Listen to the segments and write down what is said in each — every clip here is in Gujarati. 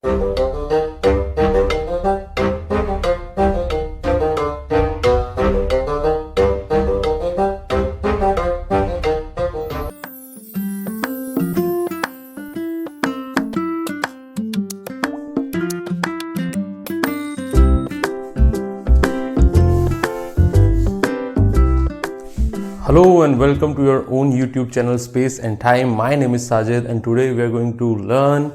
Hello and welcome to your own YouTube channel Space and Time. My name is Sajid and today we are going to learn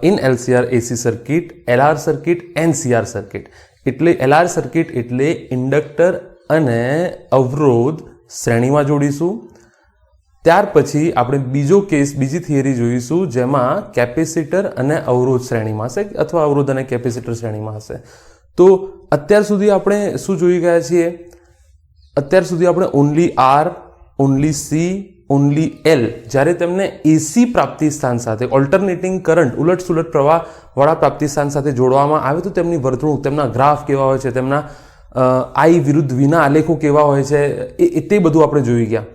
in LCR AC circuit, LR circuit and CR circuit. એટલે LR circuit એટલે ઇન્ડક્ટર અને અવરોધ શ્રેણીમાં જોડીશું. ત્યાર પછી આપણે બીજી થિયરી જોઈશું જેમાં કેપેસિટર અને અવરોધ શ્રેણીમાં હશે અથવા અવરોધ અને કેપેસિટર શ્રેણીમાં હશે. તો અત્યાર સુધી આપણે શું જોઈ ગયા છીએ? અત્યાર સુધી આપણે only R, only C, only L જ્યારે તેમને એસી પ્રાપ્તિ સ્થાન સાથે ઓલ્ટરનેટિંગ કરંટ ઉલટ સુલટ પ્રવાહવાળા પ્રાપ્તિ સ્થાન સાથે જોડવામાં આવે તો તેમની વર્તણૂક, તેમના ગ્રાફ કેવા હોય છે, તેમના આઈ વિરુદ્ધ વીના આલેખો કેવા હોય છે તે બધું આપણે જોઈ ગયા.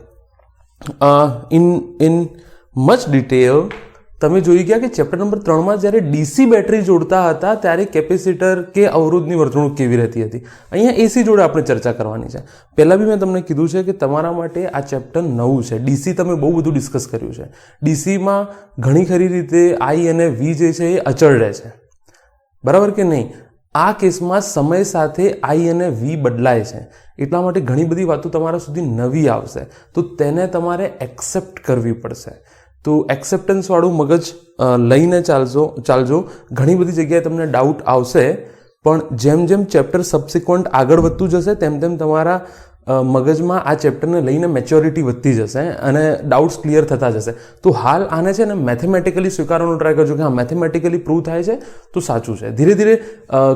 ઇન મચ ડિટેલ તમે જોઈ ગયા કે ચેપ્ટર નંબર 3માં જ્યારે ડીસી બેટરી જોડતા હતા ત્યારે કેપેસિટર કે અવરોધની વર્તણૂક કેવી રહેતી હતી. અહીંયા એસી જોડે આપણે ચર્ચા કરવાની છે. પહેલાં બી મેં તમને કીધું છે કે તમારા માટે આ ચેપ્ટર નવું છે. ડીસી તમે બહુ બધું ડિસ્કસ કર્યું છે. ડીસીમાં ઘણી ખરી રીતે આઈ અને વી જે છે એ અચળ રહે છે, બરાબર કે નહીં? આ કેસમાં સમય સાથે આઈ અને વી બદલાય છે, એટલા માટે ઘણી બધી વાતો તમારા સુધી નવી આવશે, તો તેને તમારે એક્સેપ્ટ કરવી પડશે. તો એક્સેપ્ટન્સવાળું મગજ લઈને ચાલજો. ઘણી બધી જગ્યાએ તમને ડાઉટ આવશે, પણ જેમ જેમ ચેપ્ટર સબસિક્વન્ટ આગળ વધતું જશે તેમ તેમ તમારા મગજમાં આ ચેપ્ટરને લઈને મેચ્યોરિટી વધતી જશે અને ડાઉટ્સ ક્લિયર થતા જશે. તો હાલ આને છે ને મેથેમેટિકલી સ્વીકારવાનો ટ્રાય કરજો કે હા મેથેમેટિકલી પ્રૂવ થાય છે તો સાચું છે. ધીરે ધીરે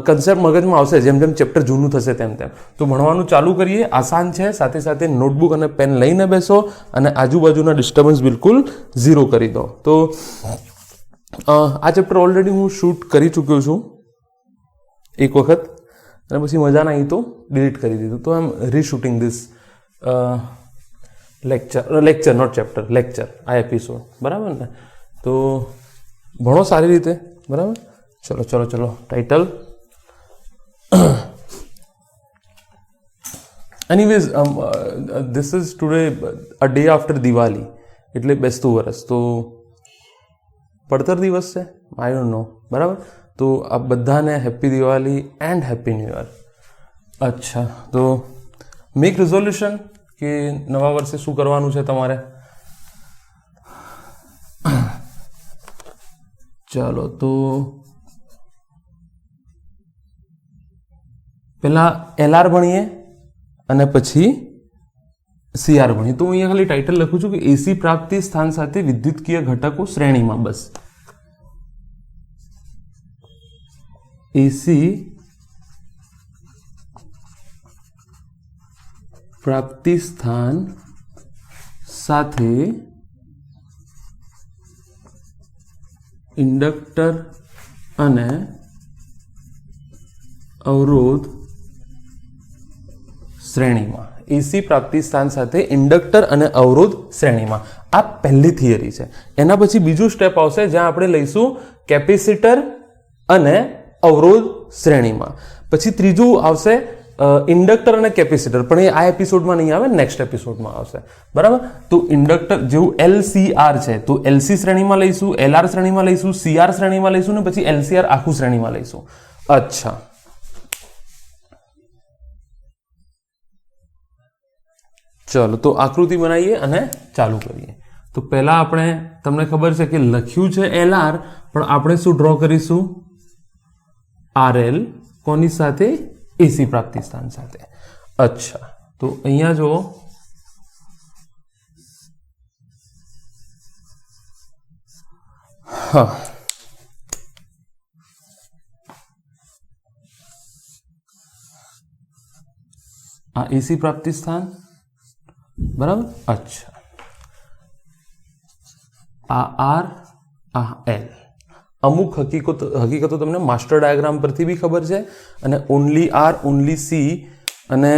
કન્સેપ્ટ મગજમાં આવશે જેમ જેમ ચેપ્ટર જૂનું થશે તેમ તેમ. તો ભણવાનું ચાલુ કરીએ. આસાન છે. સાથે સાથે નોટબુક અને પેન લઈને બેસો અને આજુબાજુના ડિસ્ટર્બન્સ બિલકુલ ઝીરો કરી દો. તો આ ચેપ્ટર ઓલરેડી હું શૂટ કરી ચૂક્યો છું એક વખત અને પછી મજા ના આવી તો ડિલીટ કરી દીધું. તો I am reshooting this lecture not chapter, lecture, આ એપિસોડ, બરાબર ને? તો ભણો સારી રીતે, બરાબર? ચલો title. Anyways this is today a day after Diwali, એટલે બેસતું વરસ. તો પડતર દિવસ છે, આઈ ડોન્ટ નો, બરાબર? તો આ બધાને happy Diwali and happy new year. અચ્છા, તો મેક રિઝોલ્યુશન કે નવા વર્ષે શું કરવાનું છે તમારે. ચાલો, તો પહેલા એલઆર ભણીએ અને પછી સીઆર ભણીએ. તો હું અહીંયા ખાલી ટાઇટલ લખું છું કે એસી પ્રાપ્તિ સ્થાન સાથે વિદ્યુતકીય ઘટકો શ્રેણીમાં. બસ એસી પ્રાપ્તિ સ્થાન સાથે ઇન્ડક્ટર અને અવરોધ શ્રેણીમાં. એસી પ્રાપ્તિ સ્થાન સાથે ઇન્ડક્ટર અને અવરોધ શ્રેણીમાં. આ પહેલી થિયરી છે. એના પછી બીજું સ્ટેપ આવશે જ્યાં આપણે લઈશું કેપેસિટર અને અવરોધ શ્રેણીમાં. પછી ત્રીજું આવશે ઇન્ડક્ટર અને કેપેસિટર, પણ એ આ એપિસોડમાં નહીં આવે, નેક્સ્ટ એપિસોડમાં આવશે, બરાબર? તો ઇન્ડક્ટર જેવું LCR છે તો LC શ્રેણીમાં લઈશું, LR શ્રેણીમાં લઈશું, CR શ્રેણીમાં લઈશું ને પછી LCR આખું શ્રેણીમાં લઈશું. અચ્છા, ચલો તો આકૃતિ બનાવીએ અને ચાલુ કરીએ. તો પહેલા આપણે, તમને ખબર છે કે લખ્યું છે LR, પણ આપણે શું ડ્રો કરીશું? RL. કોની સાથે? એસી પ્રાપ્તિ સ્થાન સાથે. અચ્છા, તો અહીંયા જો હા, આ એસી પ્રાપ્તિ સ્થાન, બરાબર? અચ્છા, આ આર, આ એલ. અમુક હકીકતો તમને માસ્ટર ડાયાગ્રામ પરથી બી ખબર છે અને ઓનલી આર, ઓનલી સી અને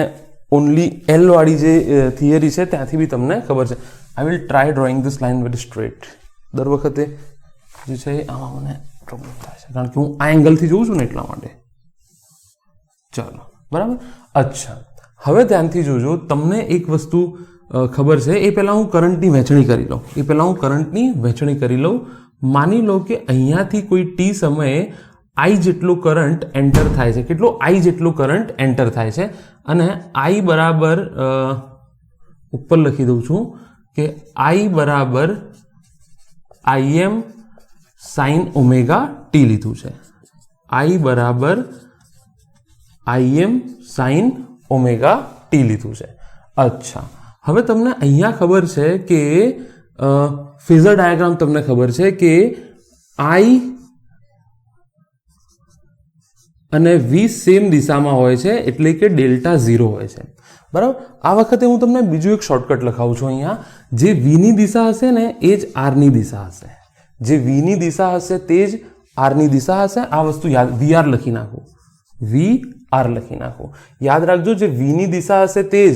ઓનલી એલ વાળી જે થિયરી છે ત્યાંથી બી તમને ખબર છે. I will try drawing this line very straight. દર વખતે જે છે આમાં મને ઇલેક્ટ્રોમોલ થાય છે, કારણ કે હું આ એંગલથી જોઉં છું ને એટલા માટે. ચાલો, બરાબર. અચ્છા, હવે ધ્યાનથી જોજો. તમને એક વસ્તુ ખબર છે, એ પહેલાં હું કરંટની વહેંચણી કરી લઉં. માની લો કે અહીંયાથી કોઈ ટી સમયે આઈ જેટલો કરંટ એન્ટર થાય છે. કેટલો? આઈ જેટલો કરંટ એન્ટર થાય છે. અને આઈ બરાબર ઉપર લખી દઉં છું કે આઈ બરાબર આઈએમ સાઇન ઓમેગા ટી લીધું છે. આઈ બરાબર આઈએમ સાઇન ઓમેગા ટી લીધું છે. અચ્છા, હવે તમને અહીંયા ખબર છે કે ફેઝર ડાયાગ્રામ તમને ખબર છે કે આઈ અને વી સેમ દિશામાં હોય છે, એટલે કે ડેલ્ટા 0 હોય છે. બરાબર. આ વખતે હું તમને બીજું એક શોર્ટકટ લખાવું છું. અહીંયા જે વીની દિશા હશે ને એ જ આરની દિશા હશે. જે વીની દિશા હશે તે જ આરની દિશા હશે. આ વસ્તુ યાદ, વીઆર લખી નાખું, વીઆર લખી નાખું. યાદ રાખજો, જે વીની દિશા હશે તે જ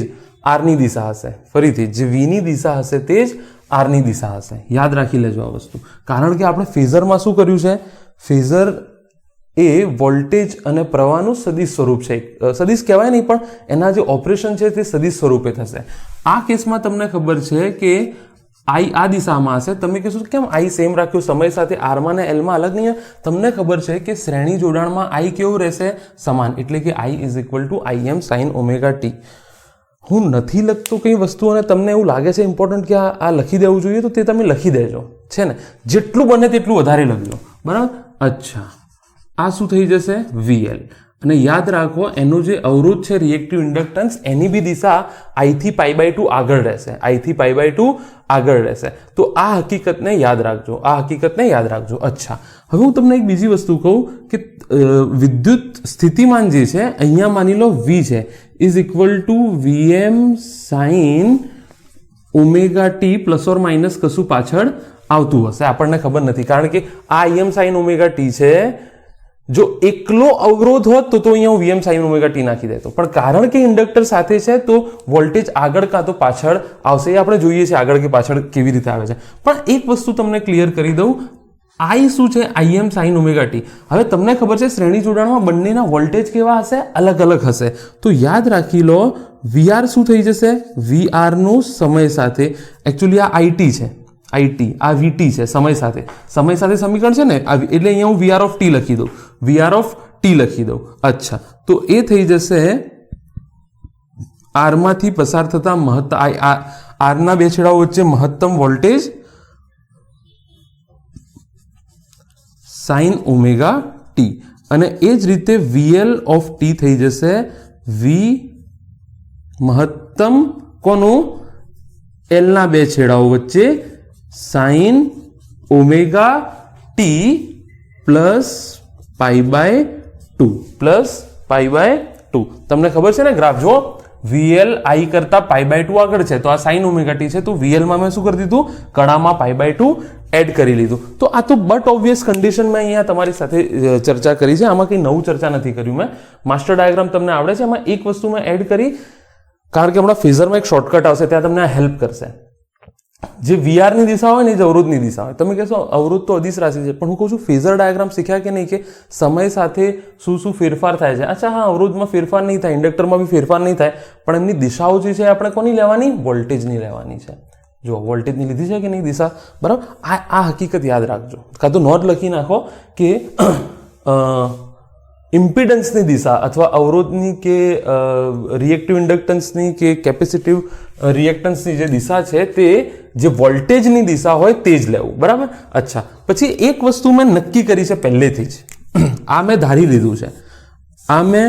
આરની દિશા હશે. ફરીથી, જે વીની દિશા હશે તે જ આરની દિશા હશે. યાદ રાખી લેજો આ વસ્તુ, કારણ કે આપણે ફેઝરમાં શું કર્યું છે? ફેઝર એ વોલ્ટેજ અને પ્રવાહનું સદિશ સ્વરૂપ છે. સદિશ કહેવાય નહીં, પણ એના જે ઓપરેશન છે તે સદિશ સ્વરૂપે થશે. આ કેસમાં તમને ખબર છે કે આઈ આ દિશામાં હશે. તમે કહેશો કેમ આઈ સેમ રાખ્યું, સમય સાથે આરમાં ને એલમાં અલગ નહીં? તમને ખબર છે કે શ્રેણી જોડાણમાં આઈ કેવું રહેશે? સમાન. એટલે કે આઈ is equal two IM sine omega T. હું નથી લખતો કઈ વસ્તુ અને તમને એવું લાગે છે ઇમ્પોર્ટન્ટ કે આ લખી દેવું જોઈએ, તો તે તમે લખી દેજો, છે ને. જેટલું બને તેટલું વધારે લખજો, બરાબર. અચ્છા, આ શું થઈ જશે? VL. અને યાદ રાખો, એનો જે અવરોધ છે રિએક્ટિવ ઇન્ડક્ટન્સ, એની બી દિશા આઈથી π/2 આગળ રહેશે. આઈથી π/2 આગળ રહેશે. તો આ હકીકતને યાદ રાખજો, અચ્છા, હવે હું તમને એક બીજી વસ્તુ કહું કે વિદ્યુત સ્થિતિમાન જે છે, અહીંયા માની લો V છે, is equal to VM sine omega T plus or minus કશું પાછળ આવતું હશે, આપણને ખબર નથી. કારણ કે આ IM સાઇન ઓમેગા ટી છે. જો એકલો અવરોધ હોત તો અહીંયા હું VM સાઇન ઓમેગા ટી નાખી દેતો, પણ કારણ કે ઇન્ડક્ટર સાથે છે તો વોલ્ટેજ આગળ કાં તો પાછળ આવશે. એ આપણે જોઈએ છે આગળ કે પાછળ કેવી રીતે આવે છે. પણ એક વસ્તુ તમને ક્લિયર કરી દઉં, આઈ શું છે? IM sine omega T. હવે તમને ખબર છે શ્રેણી જોડાણમાં બંનેના વોલ્ટેજ કેવા હશે? અલગ અલગ હશે. તો યાદ રાખી લો, VR શું થઈ જશે? VR નું સમય સાથે, એકચ્યુઅલી આ IT છે, IT, આ VT છે, સમય સાથે સમીકરણ છે ને, એટલે અહીંયા હું VR ઓફ ટી લખી દઉં, VR ઓફ ટી લખી દઉં. અચ્છા, તો એ થઈ જશે આરમાંથી પસાર થતા આરના બે છેડાઓ વચ્ચે મહત્તમ વોલ્ટેજ સાઇન ઓમેગા ટી. અને એ જ રીતે VL ઓફ ટી થઈ જશે વી મહત્તમ કોનું? એલના બે છેડાઓ વચ્ચે સાઇન ઓમેગા ટી પ્લસ π/2. તમને ખબર છે ને ગ્રાફ? જો VL I કરતા π/2 આગળ છે, તો આ સાઇન ઓમેગા ટી છે, તો VL માં મેં શું કરી દીધું? કડામાં π/2 એડ કરી લીધું. તો આ તો બટ ઓબ્વિયસ કન્ડિશન મેં અહીંયા તમારી સાથે ચર્ચા કરી છે. આમાં કંઈ નવું ચર્ચા નથી કર્યું મેં. માસ્ટર ડાયાગ્રામ તમને આવડે છે. એમાં એક વસ્તુ મેં એડ કરી, કારણ કે હમણાં ફેઝરમાં એક શોર્ટકટ આવશે, ત્યાં તમને આ હેલ્પ કરશે. જે VR ની દિશા હોય ને, જે અવરોધની દિશા હોય. તમે કહેશો અવરોધ તો અદિશ રાશિ છે, પણ હું કહું છું ફેઝર ડાયાગ્રામ શીખ્યા કે નહીં, કે સમય સાથે શું ફેરફાર થાય છે. અચ્છા, હા, અવરોધમાં ફેરફાર નહીં થાય, ઇન્ડક્ટરમાં બી ફેરફાર નહીં થાય, પણ એમની દિશાઓ જે છે આપણે કોની લેવાની? વોલ્ટેજની લેવાની છે. જો વોલ્ટેજની લીધી છે કે નહીં દિશા, બરાબર. આ હકીકત યાદ રાખજો, કાં તો નોટ લખી નાખો કે ઇમ્પિડન્સની દિશા અથવા અવરોધની કે રિએક્ટિવ ઇન્ડક્ટન્સની કે કેપેસિટિવ રિએક્ટન્સની જે દિશા છે તે જે વોલ્ટેજની દિશા હોય તે જ લેવું, બરાબર. અચ્છા, પછી એક વસ્તુ મેં નક્કી કરી છે પહેલેથી જ, આ મેં ધારી લીધું છે, આ મેં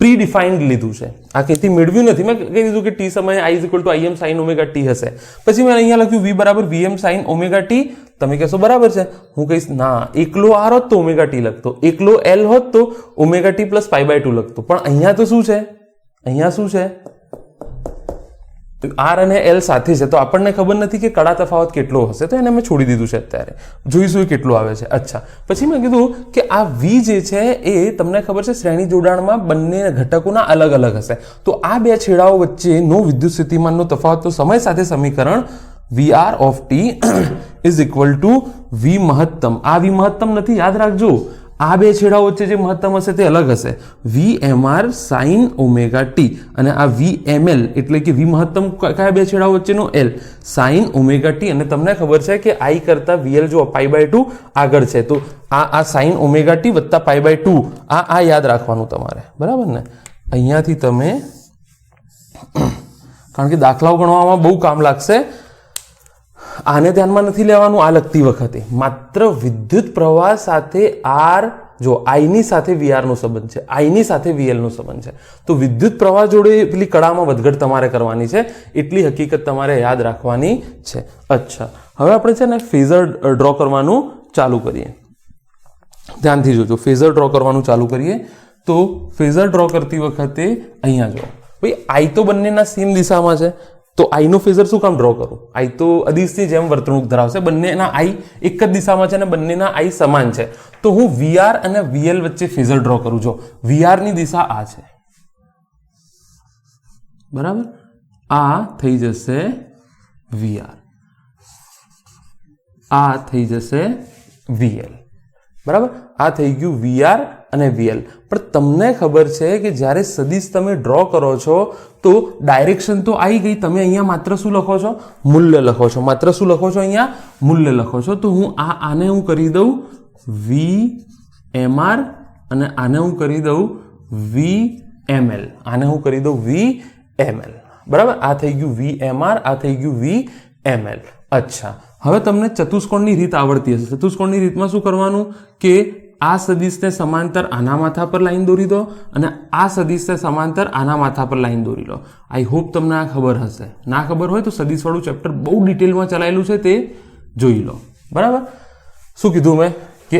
પ્રી ડિફાઇન્ડ લીધું છે. આ કંઈથી મેળવ્યું નથી. મેં કહી દીધું કે ટી સમયે I is equal to IM sine omega T હશે. પછી મેં અહીંયા લખ્યું V બરાબર VM સાઇન ઓમેગા ટી. તમે કહેશો બરાબર છે. હું કહીશ ના, એકલો R હોત તો ઓમેગા ટી લખતો, એકલો L હોત તો ઓમેગા ટી પ્લસ π/2 લખતો. પણ અહીંયા તો શું છે? અહીંયા શું છે? R અને L સાથે છે, તો આપણને ખબર નથી કે કડા તફાવત કેટલો હશે, તો એને મેં છોડી દીધું છે. અત્યારે જોઈશું કેટલો આવે છે. અચ્છા, પછી મેં કીધું કે આ V જે છે એ તમને ખબર છે શ્રેણી જોડાણમાં બંને ઘટકોના અલગ અલગ હશે. તો આ બે છેડાઓ વચ્ચેનો વિદ્યુત સ્થિતિમાનનો તફાવત તો સમય સાથે સમીકરણ VR of T is equal two V મહત્તમ. આ V મહત્તમ નથી, યાદ રાખજો. આ બે છેડાઓ વચ્ચે જે મહત્તમ હશે તે અલગ હશે. VMR sin ઓમેગા ટી અને આ VML એટલે કે V મહત્તમ કયા બે છેડાઓ વચ્ચેનો L sin ઓમેગા ટી. અને તમને ખબર છે કે I કરતા VL જો π/2 આગળ છે, તો આ sin ઓમેગા ટી વત્તા π/2 આ યાદ રાખવાનું તમારે, બરાબર ને. અહીંયાથી તમે, કારણ કે દાખલાઓ ગણવામાં બહુ કામ લાગશે, આને ધ્યાનમાં નથી લેવાનું આ લખતી વખતે. માત્ર વિદ્યુત પ્રવાહ સાથે R, જો I ની સાથે VR નો સંબંધ છે, I ની સાથે VL નો સંબંધ છે, તો વિદ્યુત પ્રવાહ જોડે પેલી કડામાં વધઘટ તમારે કરવાની છે, એટલી હકીકત તમારે યાદ રાખવાની છે. અચ્છા, હવે આપણે છે ને ફેઝર ડ્રો કરવાનું ચાલુ કરીએ. ધ્યાનથી જોજો, ફેઝર ડ્રો કરવાનું ચાલુ કરીએ. તો ફેઝર ડ્રો કરતી વખતે અહીંયા જો ભાઈ I તો બંનેના સેમ દિશામાં છે, તો I નો ફેઝર શું કામ ડ્રો કરું? I તો અદિશની જેમ વર્તણૂક ધરાવશે, બંનેના I એક જ દિશામાં છે અને બંનેના I સમાન છે. તો હું VR અને VL વચ્ચે ફેઝર ડ્રો કરું. જો VR ની દિશા આ છે, બરાબર, આ થઈ જશે VR, આ થઈ જશે VL, બરાબર. આ થઈ ગયું VR અને VL. પણ તમને ખબર છે કે જ્યારે સદિશ તમે ડ્રો કરો છો તો ડાયરેક્શન તો આવી ગઈ, તમે અહીંયા માત્ર શું લખો છો? મૂલ્ય લખો છો. માત્ર શું લખો છો? અહીંયા મૂલ્ય લખો છો. તો હું આને હું કરી દઉં VMR અને આને હું કરી દઉં VML, આને હું કરી દઉં VML, બરાબર. આ થઈ ગયું VMR, આ થઈ ગયું VML. અચ્છા, હવે તમને ચતુષ્કોણની રીત આવડતી હશે. ચતુષ્કોણની રીતમાં શું કરવાનું કે આ સદિશને સમાંતર આના માથા પર લાઈન દોરી દો અને આ સદિશને સમાંતર આના માથા પર લાઈન દોરી લો. આઈ હોપ તમને આ ખબર હશે. ના ખબર હોય તો સદિશવાળું ચેપ્ટર બહુ ડિટેલમાં ચલાયેલું છે, તે જોઈ લો, બરાબર. શું કીધું મેં કે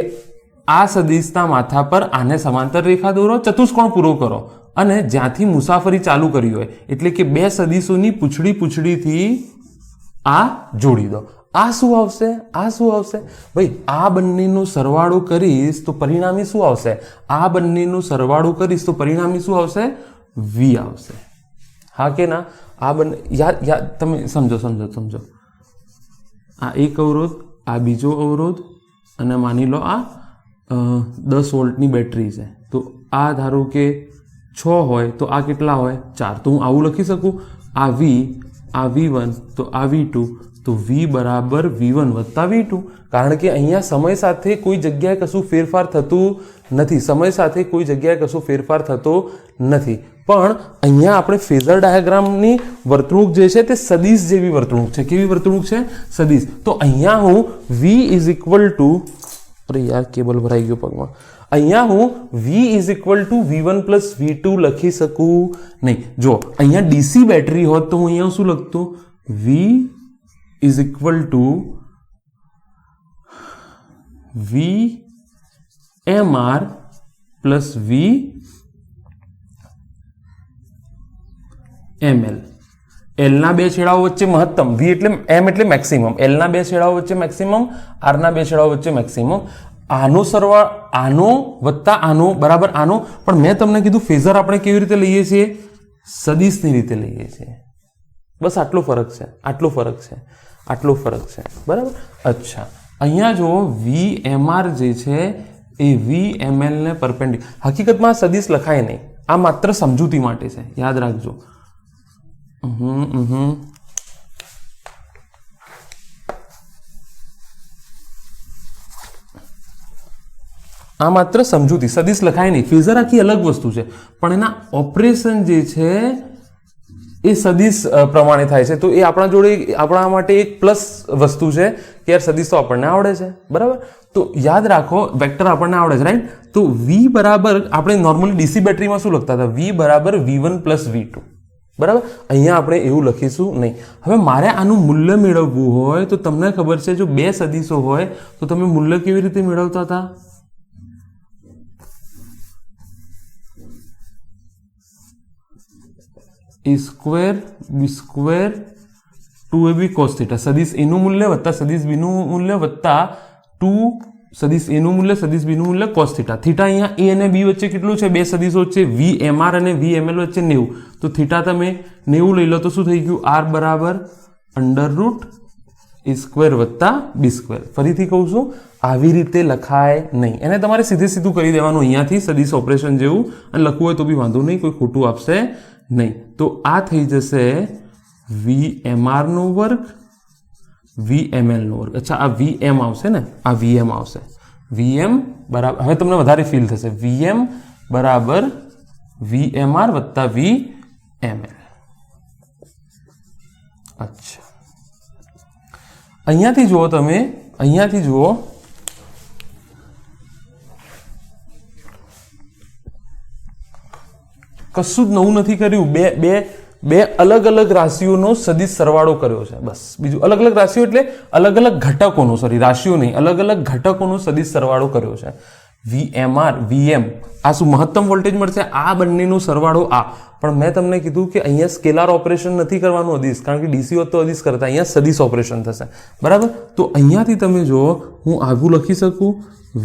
આ સદિશના માથા પર આને સમાંતર રેખા દોરો, ચતુષ્કોણ પૂરો કરો અને જ્યાંથી મુસાફરી ચાલુ કરી હોય એટલે કે બે સદિશોની પૂંછડીથી આ જોડી દો. આ શું આવશે? આ શું આવશે ભાઈ? આ બંનેનો સરવાળો કરીશ તો પરિણામી શું આવશે? આ બંનેનો સરવાળો કરીશ તો પરિણામી શું આવશે? V આવશે. હા કે ના? આ બંને યાદ તમે સમજો. આ એક અવરોધ, આ બીજો અવરોધ અને માની લો આ 10 વોલ્ટની બેટરી છે. તો આ ધારો કે 6 હોય તો આ કેટલા હોય? 4. તો હું આવું લખી શકું, આ V, આ V1, તો આ V2, તો V બરાબર V1 વત્તા V2. કારણ કે અહીંયા સમય સાથે કોઈ જગ્યાએ કશું ફેરફાર થતું નથી. સમય સાથે કોઈ જગ્યાએ કશું ફેરફાર થતો નથી. પણ અહીંયા આપણે ફેઝર ડાયાગ્રામની વર્તણૂક જે છે તે સદિશ જેવી વર્તણૂક છે. કેવી વર્તણૂક છે? સદિશ. તો અહીંયા હું V ઇઝ ઇક્વલ ટુ, અરે યાર કેબલ ભરાઈ ગયો પગમાં. અહીંયા હું V is equal two V1 plus V2 લખી શકું નહીં. જો અહીંયા DC બેટરી હોત તો હું અહીંયા શું લખતો? V is equal to VMR plus VML. L ના બે છેડાઓ વચ્ચે મહત્તમ, V એટલે M એટલે મેક્સિમમ, L ના બે છેડાઓ વચ્ચે મેક્સિમમ, R ના બે છેડાઓ વચ્ચે મેક્સિમમ. આનો સરવાળો આનો વત્તા આનો બરાબર આનો. પણ મેં તમને કીધું ફેઝર આપણે કેવી રીતે લઈએ છીએ? સદિશની રીતે લઈએ છીએ. બસ આટલો ફરક છે, આટલો ફરક છે, બરાબર. અચ્છા, અહીંયા જો VMR જે છે એ VML ને પરપેન્ડિક્યુલર, હકીકતમાં સદિશ લખાય નહીં, આ માત્ર સમજૂતી માટે છે, યાદ રાખજો. આ માત્ર સમજૂતી, સદિશ લખાય નહીં. ફેઝર આખી અલગ વસ્તુ છે, પણ એના ઓપરેશન જે છે એ સદિશ પ્રમાણે થાય છે. તો એ આપણા માટે એક પ્લસ વસ્તુ છે કે યાર સદિશ તો આપણને આવડે છે, બરાબર. તો યાદ રાખો, વેક્ટર આપણને આવડે છે, રાઈટ. તો V બરાબર, આપણે નોર્મલી DC બેટરીમાં શું લખતા હતા? V બરાબર V1 પ્લસ V2, બરાબર. અહીંયા આપણે એવું લખીશું નહીં. હવે મારે આનું મૂલ્ય મેળવવું હોય તો તમને ખબર છે, જો બે સદિશો હોય તો તમે મૂલ્ય કેવી રીતે મેળવતા હતા? A square B square 2AB cos θ. સદિશ A નું મૂલ્ય વત્તા સદિશ B નું મૂલ્ય વત્તા 2 સદિશ A નું મૂલ્ય સદિશ B નું મૂલ્ય cos θ. થીટા અહીંયા A અને B વચ્ચે કેટલું છે? બે સદિશો વચ્ચે VMR અને VML વચ્ચે 90. તો થીટા તમે 90 લઈ લો તો શું થઈ ગયું? R બરાબર √2 એ સ્ક્વેર વત્તા બી સ્ક્વેર. ફરીથી કહું છું, આવી રીતે લખાય નહીં. એને તમારે સીધે સીધું કરી દેવાનું અહીંયાથી સદિશ ઓપરેશન જેવું, અને લખવું હોય તો બી વાંધો નહીં, કોઈ ખોટું આપશે નહીં. તો આ થઈ જશે VMR નો વર્ગ VML નો વર્ગ. અચ્છા, આ VM આવશે ને, આ VM આવશે. VM બરાબર, હવે તમને વધારે ફીલ થશે, VM બરાબર VMR વત્તા VML. અચ્છા, અહીંયાથી જુઓ તમે, અહીંયાથી જુઓ, કશું જ નવું નથી કર્યું. બે અલગ અલગ રાશિઓનો સદિશ સરવાળો કર્યો છે, બસ. બીજું અલગ અલગ રાશિઓ એટલે અલગ અલગ ઘટકોનો, સોરી રાશિઓ નહીં, અલગ અલગ ઘટકોનો સદિશ સરવાળો કર્યો છે. VMR VM, આ શું મહત્તમ વોલ્ટેજ મળશે, આ બંનેનો સરવાળો આ. પણ મેં તમને કીધું કે અહીંયા સ્કેલાર ઓપરેશન નથી કરવાનું અદિશ, કારણ કે ડીસી હોત તો અદિશ કરતા, અહીંયા સદિશ ઓપરેશન થશે. બરાબર? તો અહીંયાથી તમે જુઓ, હું આવું લખી શકું,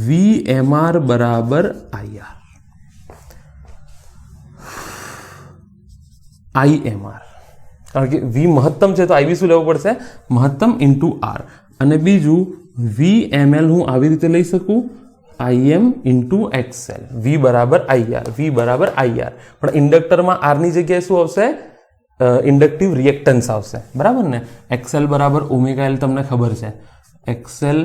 VMR બરાબર IR, IMR, કારણ કે V મહત્તમ છે તો IV શું લેવું પડશે, મહત્તમ ઇન્ટુ R. અને બીજું VML હું આવી રીતે લઈ શકું, IM ઇન્ટુ XL. V બરાબર IR, V બરાબર IR. પણ ઇન્ડક્ટરમાં R ની જગ્યાએ શું આવશે, ઇન્ડક્ટિવ રિએક્ટન્સ આવશે. બરાબર ને? XL બરાબર ઓમેગા L તમને ખબર છે, XL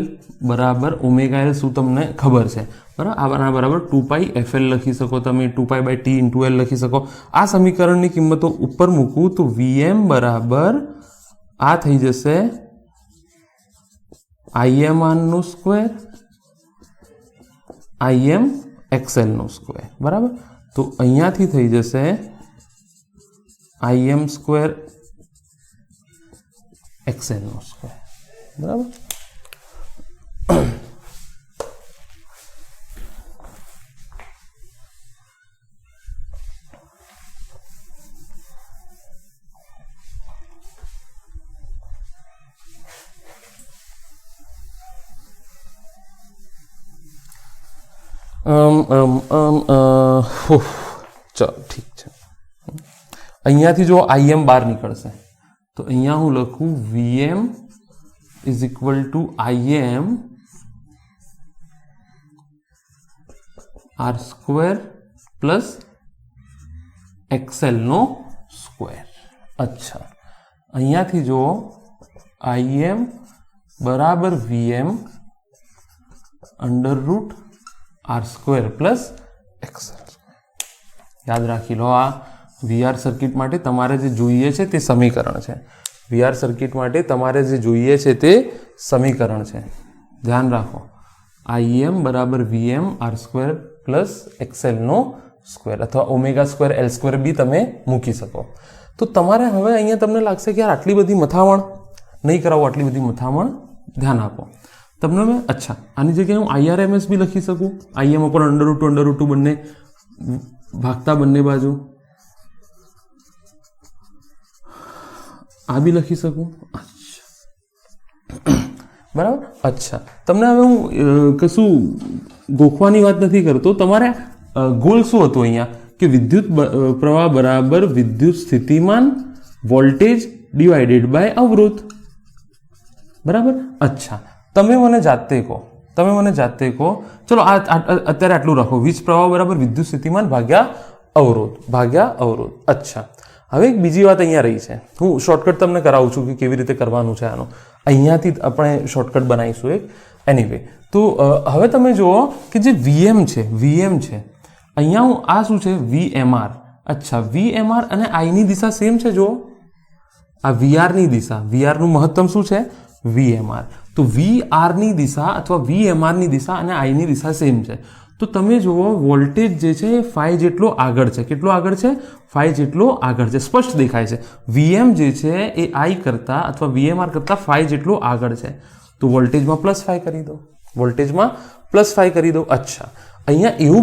બરાબર ઓમેગા L શું તમને ખબર છે. બરાબર? આના બરાબર 2πFL લખી શકો તમે, 2π/T ઇન્ટુ L લખી શકો. આ સમીકરણની કિંમતો ઉપર મૂકું તો VM બરાબર આ થઈ જશે IMR નો સ્ક્વેર IM XL નો સ્ક્વેર. બરાબર? તો અહીંયાથી થઈ જશે IM સ્ક્વેર XL નો સ્ક્વેર. બરાબર? ચલો ઠીક છે. અહીંયાથી જો IM બહાર નીકળશે તો અહીંયા હું લખું VM is equal to IM R square plus XL નો સ્ક્વેર. અચ્છા, અહીંયાથી જો IM બરાબર VM under root R square plus XL. યાદ રાખી લો, આ VR સર્કિટ માટે તમારે જે જોઈએ છે તે સમીકરણ છે. VR સર્કિટ માટે તમારે જે જોઈએ છે તે સમીકરણ છે. ધ્યાન રાખો, IM બરાબર VM R square plus XL નો સ્ક્વેર, અથવા ઓમેગા સ્ક્વેર L સ્ક્વેર બી તમે મૂકી શકો. તો તમારે હવે અહીંયા તમને લાગશે કે યાર આટલી બધી મથામણ નહીં કરાવો, આટલી બધી મથામણ ધ્યાન આપો. તમને મેં અચ્છા આની જગ્યાએ હું IRMS બી લખી શકું, IM ઉપર √2 બંને ભાગતા બંને બાજુ, આ બી લખી શકું. અચ્છા, બરાબર. અચ્છા, તમને હવે હું કશું ગોખવાની વાત નથી કરતો. તમારે ગોલ શું હતું અહીંયા કે વિદ્યુત પ્રવાહ બરાબર વિદ્યુત સ્થિતિમાન વોલ્ટેજ ડિવાઇડેડ બાય અવરોધ. બરાબર. અચ્છા, તમે મને જાતે કહો, ચલો અત્યારે આટલું રાખો, વીજ પ્રવાહ બરાબર વિદ્યુત સ્થિતિમાન ભાગ્યા અવરોધ. અચ્છા, હવે એક બીજી વાત અહીંયા રહી છે, હું શોર્ટકટ તમને કરાવું છું કે કેવી રીતે કરવાનું છે આનું. અહીંયાથી આપણે શોર્ટકટ બનાવીશું એક. એનીવે, તો હવે તમે જુઓ કે જે VM છે, અહીંયા હું આ શું છે VMR. અચ્છા, VMR અને I ની દિશા સેમ છે. જુઓ, આ VR ની દિશા, VR નું મહત્તમ શું છે VMR. તો VR ની દિશા અથવા VMR ની દિશા અને I ની દિશા સેમ છે. તો તમે જુઓ, વોલ્ટેજ જે છે એ phi જેટલો આગળ છે. કેટલો આગળ છે? phi જેટલો આગળ છે. સ્પષ્ટ દેખાય છે. VM જે છે એ I કરતા અથવા VMR કરતા phi જેટલો આગળ છે. તો વોલ્ટેજમાં પ્લસ phi કરી દો. અચ્છા, અહીંયા એવું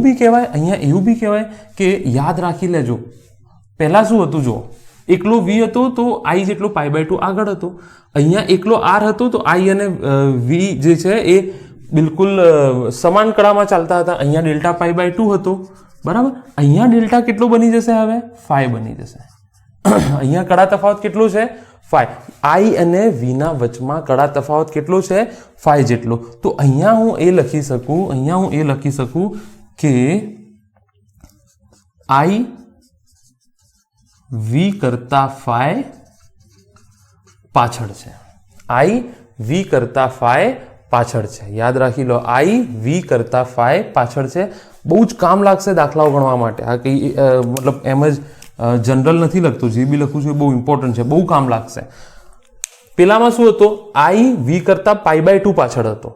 બી કહેવાય કે યાદ રાખી લેજો, પહેલા શું હતું, જો એકલો V હતો તો I જેટલો π/2 આગળ હતો. અહીંયા એકલો R હતો તો I અને V જે છે એ બિલકુલ સમાન કળામાં ચાલતા હતા. અહીંયા ડેલ્ટા π/2 હતો. બરાબર. અહીંયા ડેલ્ટા કેટલો બની જશે? હવે phi બની જશે. અહીંયા કળા તફાવત કેટલો છે? ફાઈ. આઈ અને વીના વચમાં કડા તફાવત કેટલો છે? ફાઈ જેટલો. તો અહીંયા હું એ લખી શકું કે આઈ વી કરતા ફાઈ પાછળ છે. આઈ વી કરતા ફાઈ પાછળ છે. યાદ રાખી લો, આઈ વી કરતા ફાઈ પાછળ છે. બહુ જ કામ લાગશે દાખલાઓ ગણવા માટે. આ કઈ મતલબ એમ જ જનરલ નથી લખતું, જે બી લખું છું એ બહુ ઇમ્પોર્ટન્ટ છે, બહુ કામ લાગશે. પેલામાં શું હતો? આઈ વી કરતા π/2 પાછળ હતો.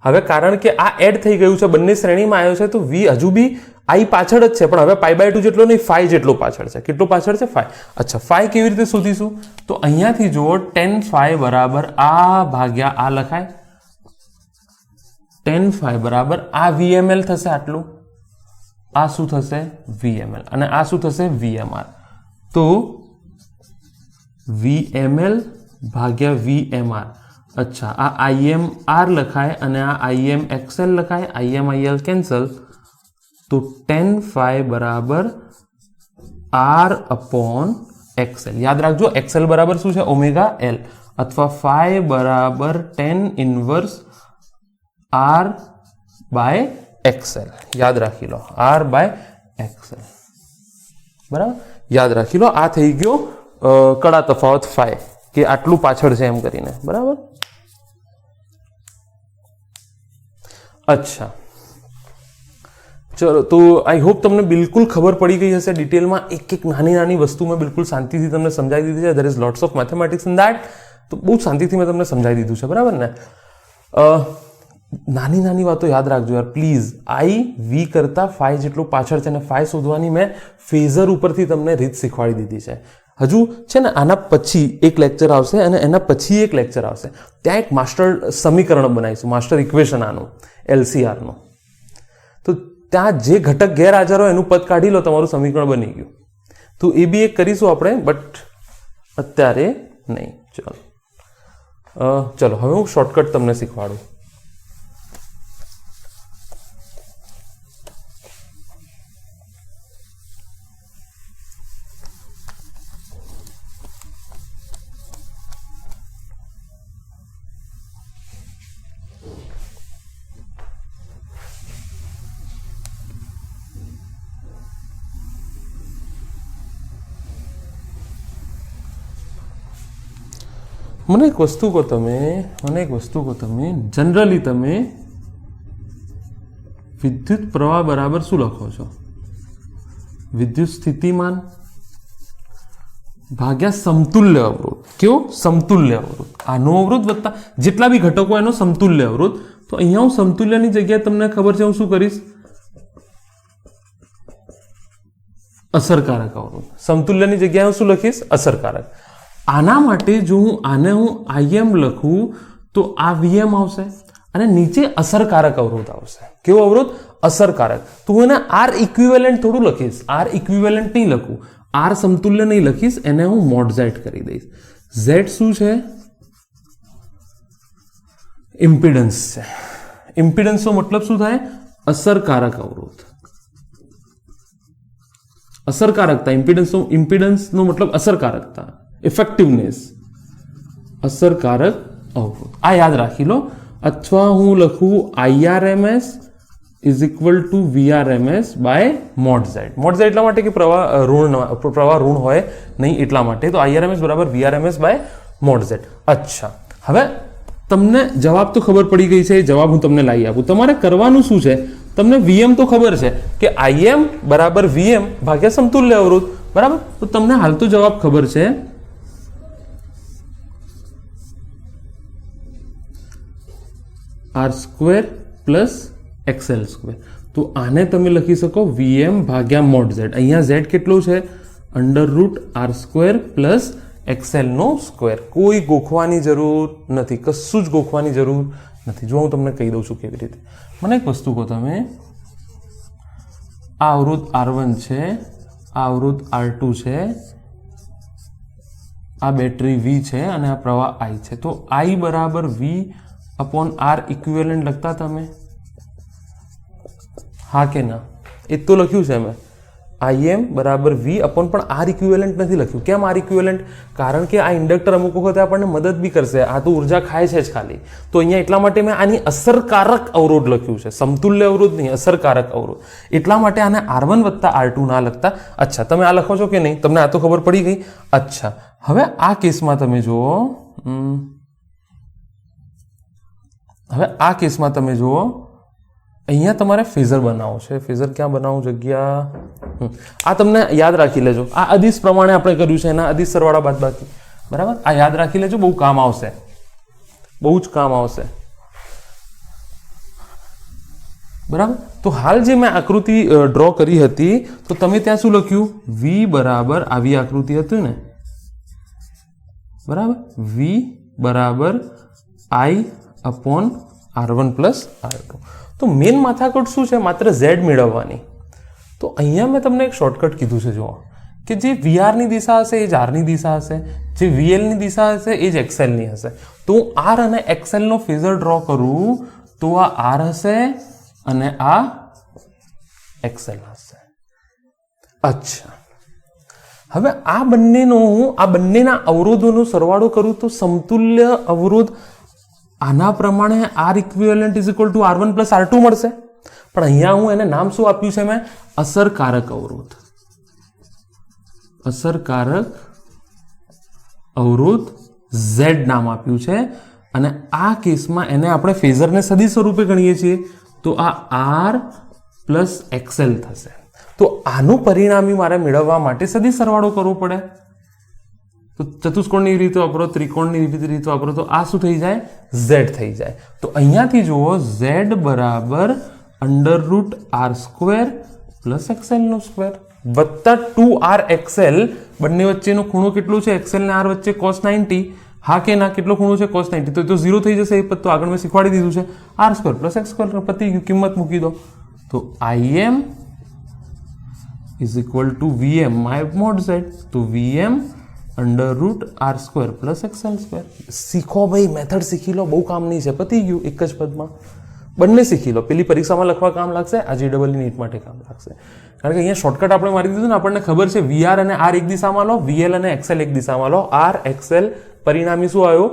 હવે કારણ કે આ એડ થઈ ગયું છે, બંને શ્રેણીમાં આવ્યો છે, તો વી હજુ બી આઈ પાછળ જ છે, પણ હવે π/2 જેટલો નહીં, ફાઈ જેટલો પાછળ છે. કેટલો પાછળ છે? ફાઈ. અચ્છા, ફાઈ કેવી રીતે શોધીશું? તો અહીંયાથી જુઓ, tan phi બરાબર આ ભાગ્યા આ લખાય. tan phi બરાબર આ VML થશે આટલું. આ શું થશે? VML. અને આ શું થશે? VMR. તો VML ભાગ્યા VMR. અચ્છા, આ IMR લખાય અને આ IMXL લખાય. IMIL cancel. તો tan phi બરાબર R/XL. યાદ રાખજો, XL બરાબર શું છે? Omega L. અથવા phi બરાબર tan ઇન્વર્સ R/XL. યાદ રાખી લો, R/XL. બરાબર, યાદ રાખી લો. આ થઈ ગયો કડા તફાવત ફાઈ, કે આટલું પાછળ છે એમ કરીને. બરાબર. અચ્છા, ચલો, તો આઈ હોપ તમને બિલકુલ ખબર પડી ગઈ હશે ડિટેલમાં. એક એક નાની નાની વસ્તુ મેં બિલકુલ શાંતિથી તમને સમજાવી દીધી છે. There is lots of mathematics in that. તો બહુ શાંતિથી મેં તમને સમજાવી દીધું છે. બરાબર ને? નાની નાની વાતો યાદ રાખજો યાર પ્લીઝ. આઈ વી કરતા ફાઈ જેટલું પાછળ છે, અને ફાઈ શોધવાની મેં ફેઝર ઉપરથી તમને રીત શીખવાડી દીધી છે. હજુ છે ને આના પછી એક લેક્ચર આવશે અને એના પછી એક લેક્ચર આવશે. ત્યાં એક માસ્ટર સમીકરણ બનાવીશું, માસ્ટર ઇક્વેશન આનું, LCRનું. તો ત્યાં જે ઘટક ગેરહાજર હોય એનું પદ કાઢી લો, તમારું સમીકરણ બની ગયું. તો એ બી એક કરીશું આપણે, બટ અત્યારે નહીં. ચલો હવે હું શોર્ટકટ તમને શીખવાડું. મને એક વસ્તુ કહો તમે જનરલી તમે વિદ્યુત પ્રવાહ બરાબર શું લખો છો? વિદ્યુત સ્થિતિમાન ભાગ્યા સમતુલ્ય અવરોધ. કેવો? સમતુલ્ય અવરોધ. આનો અવરોધ વત્તા જેટલા બી ઘટકો એનો સમતુલ્ય અવરોધ. તો અહીંયા હું સમતુલ્યની જગ્યાએ તમને ખબર છે હું શું કરીશ? અસરકારક અવરોધ. સમતુલ્યની જગ્યાએ હું શું લખીશ? અસરકારક. આના માટે જો હું IM લખું તો આ VM આવશે અને નીચે અસરકારક અવરોધ આવશે. કેવો અવરોધ? અસરકારક. તો હું એને R ઇક્વિવેલન્ટ થોડું લખીશ. R ઇક્વિવેલન્ટ નહીં લખું, R સમતુલ્ય નહીં લખીશ, એને હું મોડ Z કરી દઈશ. Z શું છે? ઇમ્પિડન્સ છે. ઇમ્પિડન્સનો મતલબ શું થાય? અસરકારક અવરોધ. અસરકારકતા. ઇમ્પિડન્સનો મતલબ અસરકારકતા, ઇફેક્ટિવનેસ, અસરકારક અવરોધ. આ યાદ રાખી લો. અથવા હું લખું IRMS is equal to VRMS by mod Z. Mod Z એટલા માટે કે પ્રવાહ ઋણ હોય નહીં એટલા માટે. તો IRMS બરાબર VRMS બાય મોડ Z. અચ્છા, હવે તમને જવાબ તો ખબર પડી ગઈ છે. જવાબ હું તમને લાવી આપું. તમારે કરવાનું શું છે? તમને VM તો ખબર છે કે IM બરાબર VM ભાગ્યા સમતુલ્ય અવરોધ. બરાબર. તો તમને હાલ તો જવાબ ખબર છે. R² plus XL². તો આને તમે લખી શકો VM ભાગ્યા મોડ Z. અહીંયા Z કેટલું છે? √R² plus XL². કોઈ ગોખવાની જરૂર નથી, કશું જ ગોખવાની જરૂર નથી. જો હું તમને કહી દઉં છું કેવી રીતે. મને એક વસ્તુ કહો તમે, આ અવરોધ R1 છે, આ અવરોધ R2 છે, આ બેટરી V છે અને આ પ્રવાહ I છે. તો I બરાબર V/R ઇક્વિવેલન્ટ લખતા તમે? હા કે ના? એ તો લખ્યું છે મેં. IM બરાબર V અપોન પણ આર ઇક્વિવેલન્ટ નથી લખ્યું. કેમ આર ઇક્વિવેલન્ટ? કારણ કે આ ઇન્ડક્ટર અમુક વખતે આપણને મદદ બી કરશે. આ તો ઉર્જા ખાય છે જ ખાલી. તો અહીંયા એટલા માટે મેં આની અસરકારક અવરોધ લખ્યું છે, સમતુલ્ય અવરોધ નહીં, અસરકારક અવરોધ. એટલા માટે આને R1 વત્તા R2 ના લખતા. અચ્છા, તમે આ લખો છો કે નહીં? તમને આ તો ખબર પડી ગઈ. અચ્છા, હવે આ કેસમાં તમે જુઓ, અહીંયા તમારે ફેઝર બનાવવું છે. ફેઝર ક્યાં બનાવવું? જગ્યા, આ તમને યાદ રાખી લેજો. આ અદિશ પ્રમાણે આપણે કર્યું છે, એના અદિશ સરવાળા બાદબાકી. બરાબર, આ યાદ રાખી લેજો, બહુ કામ આવશે, બહુ જ કામ આવશે. બરાબર, તો હાલ જે મેં આકૃતિ ડ્રો કરી હતી, તો તમે ત્યાં શું લખ્યું? V બરાબર આવી આકૃતિ હતી ને, બરાબર, V બરાબર I upon R1 plus R2. તો મેન માથાકૂટ શું છે? માત્ર Z મેળવવાની. તો અહીંયા મેં તમને એક શોર્ટકટ કીધું છે. જુઓ કે જે VR ની દિશા હશે એ જ R ની દિશા હશે, જે VL ની દિશા હશે એ જ XL ની હશે. તો હું R અને XL નો ફેઝર ડ્રો કરું તો આ R હશે અને આ XL હશે. અચ્છા, હવે આ બંનેના અવરોધોનો સરવાળો કરું તો સમતુલ્ય અવરોધ આના પ્રમાણે R equivalent is equal two R1 plus R2 મળશે. પણ અહીંયા હું એને નામ શું આપ્યું છે? મેં અસરકારક અવરોધ. અસરકારક અવરોધ Z નામ આપ્યું છે. અને આ કેસમાં એને આપણે ફેઝરને સદિશ સ્વરૂપે ગણીએ છીએ, તો આ R પ્લસ XL થશે. તો આનું પરિણામી મારે મેળવવા માટે સદિશ સરવાળો કરવો પડે. તો ચતુષ્કોણની રીત વાપરો, ત્રિકોણની રીત વાપરો, તો આ શું થઈ જાય? Z થઈ જાય. તો અહીંયાથી જુઓ, Z બરાબર √R² પ્લસ XL નો સ્ક્વેર વત્તા 2RXL. બંને વચ્ચેનો ખૂણો કેટલો છે? XL ને R વચ્ચે cos 90. હા કે ના? કેટલો ખૂણો છે? cos 90. તો 0 થઈ જશે. એ પદ તો આગળ મેં શીખવાડી દીધું છે. R² પ્લસ X², પતી ગયું, કિંમત મૂકી દો. તો IM is equal to VM my mode Z. તો VM √R² પ્લસ XL². શીખો ભાઈ, મેથડ શીખી લો, બહુ કામ નહીં છે, પતી ગયું એક જ પદમાં. બંને શીખી લો, પેલી પરીક્ષામાં લખવા કામ લાગશે, આ GEE નીટ માટે કામ લાગશે. કારણ કે અહીંયા શોર્ટકટ આપણે મારી દીધું ને, આપણને ખબર છે VR અને R એક દિશામાં લો, VL અને XL એક દિશામાં લો. R XL પરિણામી શું આવ્યો?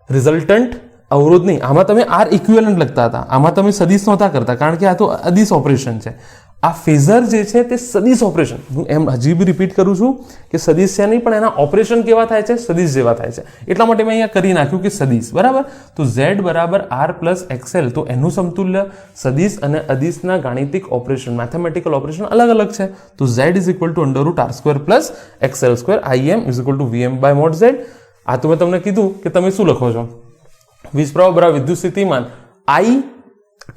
રિઝલ્ટન્ટ અવરોધ નહીં. આમાં તમે R ઇક્વિવેલન્ટ લખતા હતા, આમાં તમે સદિશ નહોતા કરતા, કારણ કે આ તો અદિશ ઓપરેશન છે. આ ફેઝર જે છે તે સદિશ ઓપરેશન, હું એમ હજી બી રિપીટ કરું છું કે સદિશ છે નહીં, પણ એના ઓપરેશન કેવા થાય છે? સદિશ જેવા થાય છે. એટલા માટે મેં અહીંયા કરી નાખ્યું કે સદિશ. બરાબર, તો Z બરાબર R પ્લસ XL. તો એનું સમતુલ્ય સદિશ અને અદિશના ગાણિતિક ઓપરેશન, મેથેમેટિકલ ઓપરેશન અલગ અલગ છે. તો Z is equal to √R² plus XL². IM is equal to VM by mod Z. આ તો મેં તમને કીધું કે તમે શું લખો છો? વીજપ્રવાહ બરાબર વિદ્યુત સ્થિતિમાન I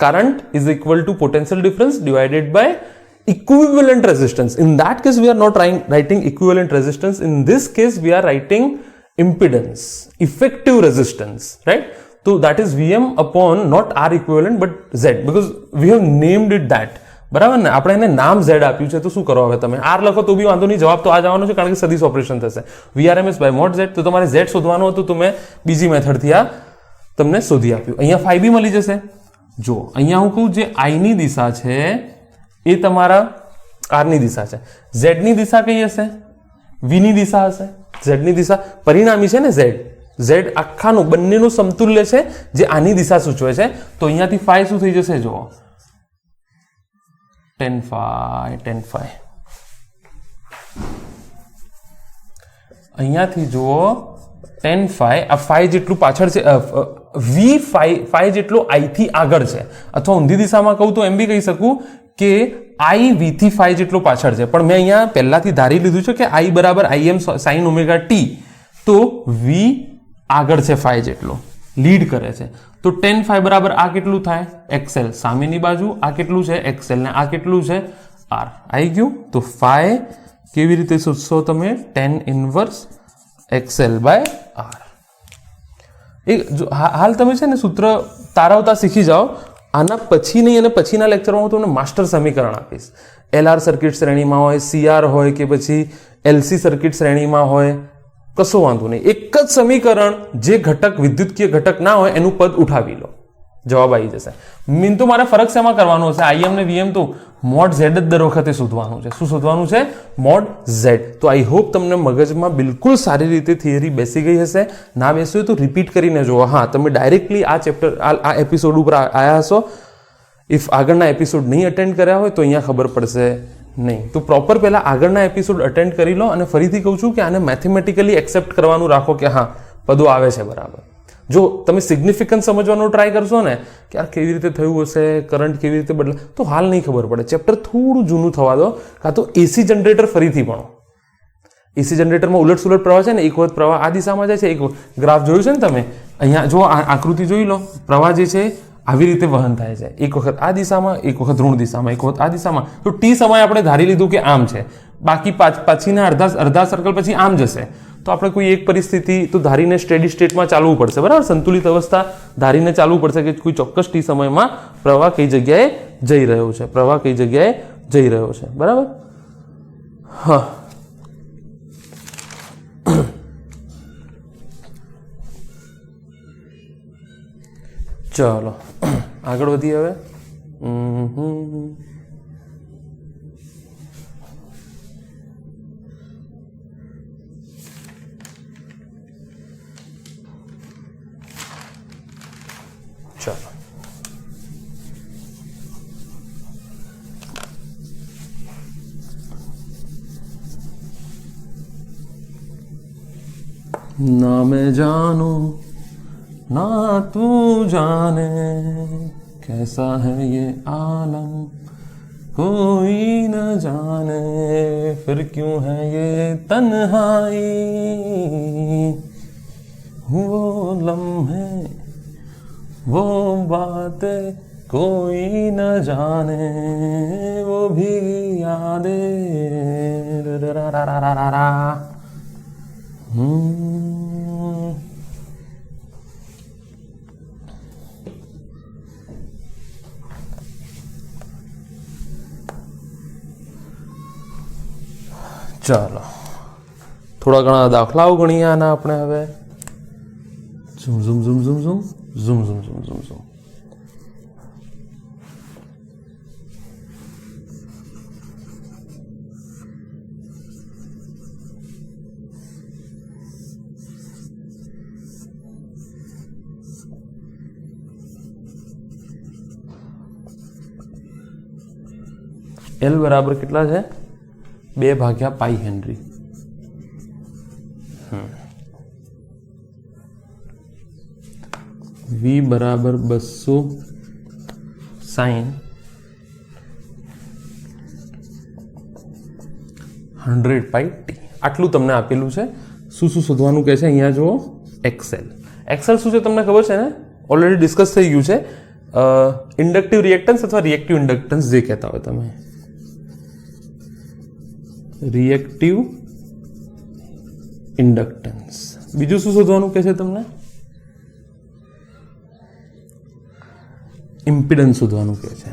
current is equal to potential difference divided by equivalent resistance. In that case we are not writing equivalent resistance. In this case we are writing impedance, effective resistance, right? So that is VM upon not R equivalent but Z, because we have named it that. બરાબર ને? આપણે એને નામ Z આપ્યું છે. તો શું કરો હવે? તમે R લખો તો બી વાંધો નહીં, જવાબ તો આ જવાનો છે, કારણ કે સદિશ ઓપરેશન થશે. VRMS by mod Z. તો તમારે Z શોધવાનું હતું, તો મેં બીજી મેથડથી આ તમને શોધી આપ્યું. અહીંયા phi બી મળી જશે. જો અહીંયા હું કહું, જે I ની દિશા છે એ તમારા R ની દિશા છે. Z ની દિશા કઈ હશે? V ની દિશા હશે. Z ની દિશા પરિણામી છે ને Z. Z આખાનું બંનેનું સમતુલ્ય છે, જે આની દિશા સૂચવે છે. તો અહીંયાથી phi શું થઈ જશે? જો tan phi. અહીંયાથી જુઓ tan phi, આ phi જેટલું પાછળ છે, V phi જેટલો I થી આગળ છે. અથવા ઊંધી દિશામાં કહું તો એમ બી કહી શકું કે I V થી phi જેટલો પાછળ છે. પણ મેં અહીંયા પહેલાથી ધારી લીધું છે કે I બરાબર IM sin omega t. તો V આગળ છે phi જેટલો, લીડ કરે છે. તો tan phi બરાબર આ કેટલું થાય? XL. સામેની બાજુ આ કેટલું છે? XL. ને આ કેટલું છે? R. આવી ગયું. તો phi કેવી રીતે શોધશો તમે? tan inverse XL by R. હાલ તમે છે ને સૂત્ર તારાવતા શીખી જાઓ. આના પછી નહીં અને પછીના લેક્ચરમાં હું તમને માસ્ટર સમીકરણ આપીશ. LR સર્કિટ શ્રેણીમાં હોય, CR હોય કે પછી LC સર્કિટ શ્રેણીમાં હોય, કશો વાંધો નહીં. એક જ સમીકરણ, જે ઘટક વિદ્યુતકીય ઘટક ના હોય એનું પદ ઉઠાવી લો. જવાબ આવી જશે. મીન તો મારે ફરક શેમાં કરવાનો છે? આઈએમ ને વીએમ તો મોડ ઝેડ જ દર વખતે શોધવાનું છે. શું શોધવાનું છે? Mode Z. તો આઈ હોપ તમને મગજમાં બિલકુલ સારી રીતે થિયરી બેસી ગઈ હશે. ના બેસી હોય તો રિપીટ કરીને જુઓ. હા, તમે ડાયરેક્ટલી આ ચેપ્ટર આ એપિસોડ ઉપર આવ્યા હશો. ઇફ આગળના એપિસોડ નહીં અટેન્ડ કર્યા હોય તો અહીંયા ખબર પડશે નહીં. તો પ્રોપર પહેલા આગળના એપિસોડ અટેન્ડ કરી લો. અને ફરીથી કહું છું કે આને મેથેમેટિકલી એક્સેપ્ટ કરવાનું રાખો કે હા પદો આવે છે બરાબર. જો તમે સિગ્નિફિકન્સ સમજવાનો ટ્રાય કરશો ને કે આ કેવી રીતે થયું હશે, કરંટ કેવી રીતે બદલા, તો હાલ નહીં ખબર પડે. ચેપ્ટર થોડું જૂનું થવા દો, કાં તો એસી જનરેટર ફરીથી ભણો. એસી જનરેટરમાં ઉલટ સુલટ પ્રવાહ છે ને, એક વખત પ્રવાહ આ દિશામાં જાય છે, એક ગ્રાફ જોયું છે ને તમે અહીંયા જો આકૃતિ જોઈ લો. પ્રવાહ જે છે આવી રીતે વહન થાય છે, એક વખત આ દિશામાં, એક વખત ઋણ દિશામાં, એક વખત આ દિશામાં. તો ટી સમયે આપણે ધારી લીધું કે આમ છે, બાકી પછીના અડધા સર્કલ પછી આમ જશે. તો આપણે કોઈ એક પરિસ્થિતિ તો ધારીને સ્ટેડી સ્ટેટમાં ચાલવું પડશે બરાબર. સંતુલિત અવસ્થા ધારીને ચાલવું પડશે કે કોઈ ચોક્કસ ટી સમયમાં પ્રવાહ કઈ જગ્યાએ જઈ રહ્યો છે, પ્રવાહ કઈ જગ્યાએ જઈ રહ્યો છે બરાબર. હા, ચલો આગળ વધીએ હવે. ચલો ना मैं जानूं ना तू जाने कैसा है ये आलम कोई न जाने फिर क्यों है ये तन्हाई वो लम्हे वो बातें कोई न जाने वो भी यादें ચાલો થોડા ઘણા દાખલાઓ ગણીએ આના આપણે હવે. Zoom zoom zoom zoom zoom zoom zoom zoom zoom zoom. L બરાબર કેટલા છે? 2/પાઈ હેનરી. વી બરાબર 200 સાઇન 100πt. આટલું તમને આપેલું છે. શું શું શોધવાનું કહે છે અહીંયા જુઓ. એક્સેલ. એક્સેલ શું છે તમને ખબર છે ને? ઓલરેડી ડિસ્કસ થઈ ગયું છે. ઇન્ડક્ટિવ રિએક્ટન્સ અથવા રિએક્ટિવ ઇન્ડક્ટન્સ જે કહેતા હોય તમે. Reactive inductance. બીજું શું શોધવાનું કહે છે તમને? ઇમ્પિડન્સ શોધવાનું કહે છે.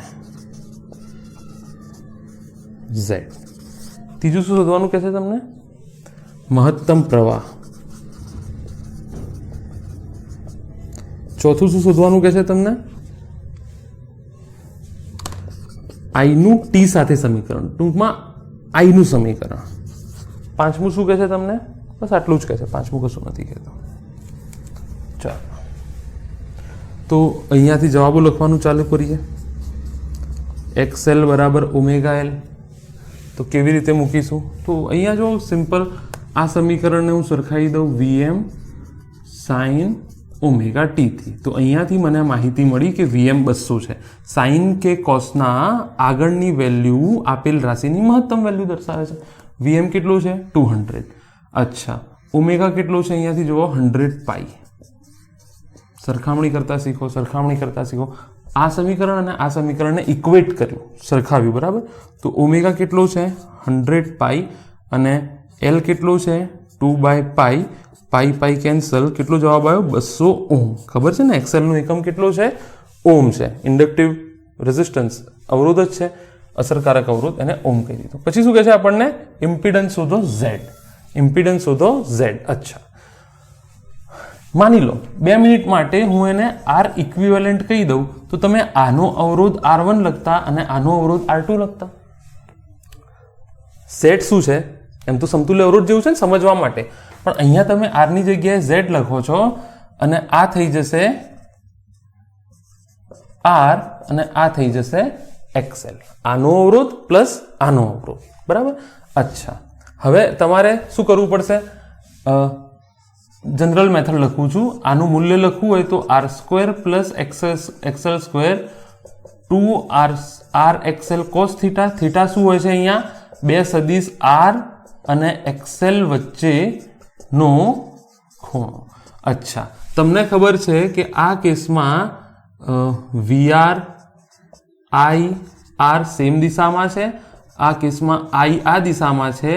ઝેડ. ત્રીજું શું શોધવાનું કહે છે તમને? મહત્તમ પ્રવાહ. ચોથું શું શોધવાનું કહે છે તમને? આઈનું ટી સાથે સમીકરણ, ટૂંકમાં આઈનું સમીકરણ. પાંચમું શું કહે છે તમને? બસ આટલું જ કહે છે, પાંચમું કશું નથી કહેતો. ચાલો તો અહીંયાથી જવાબો લખવાનું ચાલુ કરીએ. એક્સએલ બરાબર ઓમેગા એલ. તો કેવી રીતે મૂકીશું? તો અહીંયા જો સિમ્પલ આ સમીકરણને હું સરખાવી દઉં વીએમ સાઇન ઓમેગા ટીથી. તો અહીંયાથી મને માહિતી મળી કે વીએમ 200 છે. સાઇન કે કોસના આગળની વેલ્યુ આપેલ રાશિની મહત્તમ વેલ્યુ દર્શાવે છે. વીએમ કેટલું છે? 200. અચ્છા, ઓમેગા કેટલું છે? અહીંયાથી જુઓ 100π. સરખામણી કરતા શીખો, સરખામણી કરતા શીખો. આ સમીકરણ અને આ સમીકરણને ઇક્વેટ કર્યું, સરખાવ્યું બરાબર. તો ઓમેગા કેટલો છે? 100π અને એલ કેટલો છે? 2/પાઈ. Pi cancel. કેટલો જવાબ આવ્યો? 200 ઓહમ. ખબર છે ને એક્સેલનો એકમ કેટલો છે? ઓમ છે. ઇન્ડક્ટિવ રેઝિસ્ટન્સ અવરોધ જ છે, અસરકારક અવરોધ, એને ઓમ કહી દીધું. પછી શું કહે છે આપણને? ઇમ્પિડન્સ શોધો ઝેડ. ઇમ્પિડન્સ શોધો ઝેડ. અચ્છા, માની લો 2 મિનિટ માટે હું એને આર ઇક્વિવેલન્ટ કહી દઉં તો તમે આનો અવરોધ R1 લખતા અને આનો અવરોધ R2 લખતા. સેટ શું છે? એમ તો સમતુલ્ય અવરોધ જેવું છે ને સમજવા માટે, પણ અહીંયા તમે R ની જગ્યાએ Z લખો છો અને આ થઈ જશે R અને આ થઈ જશે XL. આનો અવરોધ પ્લસ આનો અવરોધ. બરાબર. અચ્છા, હવે તમારે શું કરવું પડશે? જનરલ મેથડ લખું છું. આનું મૂલ્ય લખવું હોય તો R² plus XL square 2 RXL cos theta. Theta શું હોય છે અહીંયા? 2 સદિશ R અને XL વચ્ચેનો ખૂણો. અચ્છા, તમને ખબર છે કે આ કેસમાં VR I R સેમ દિશામાં છે. આ કેસમાં I આ દિશામાં છે,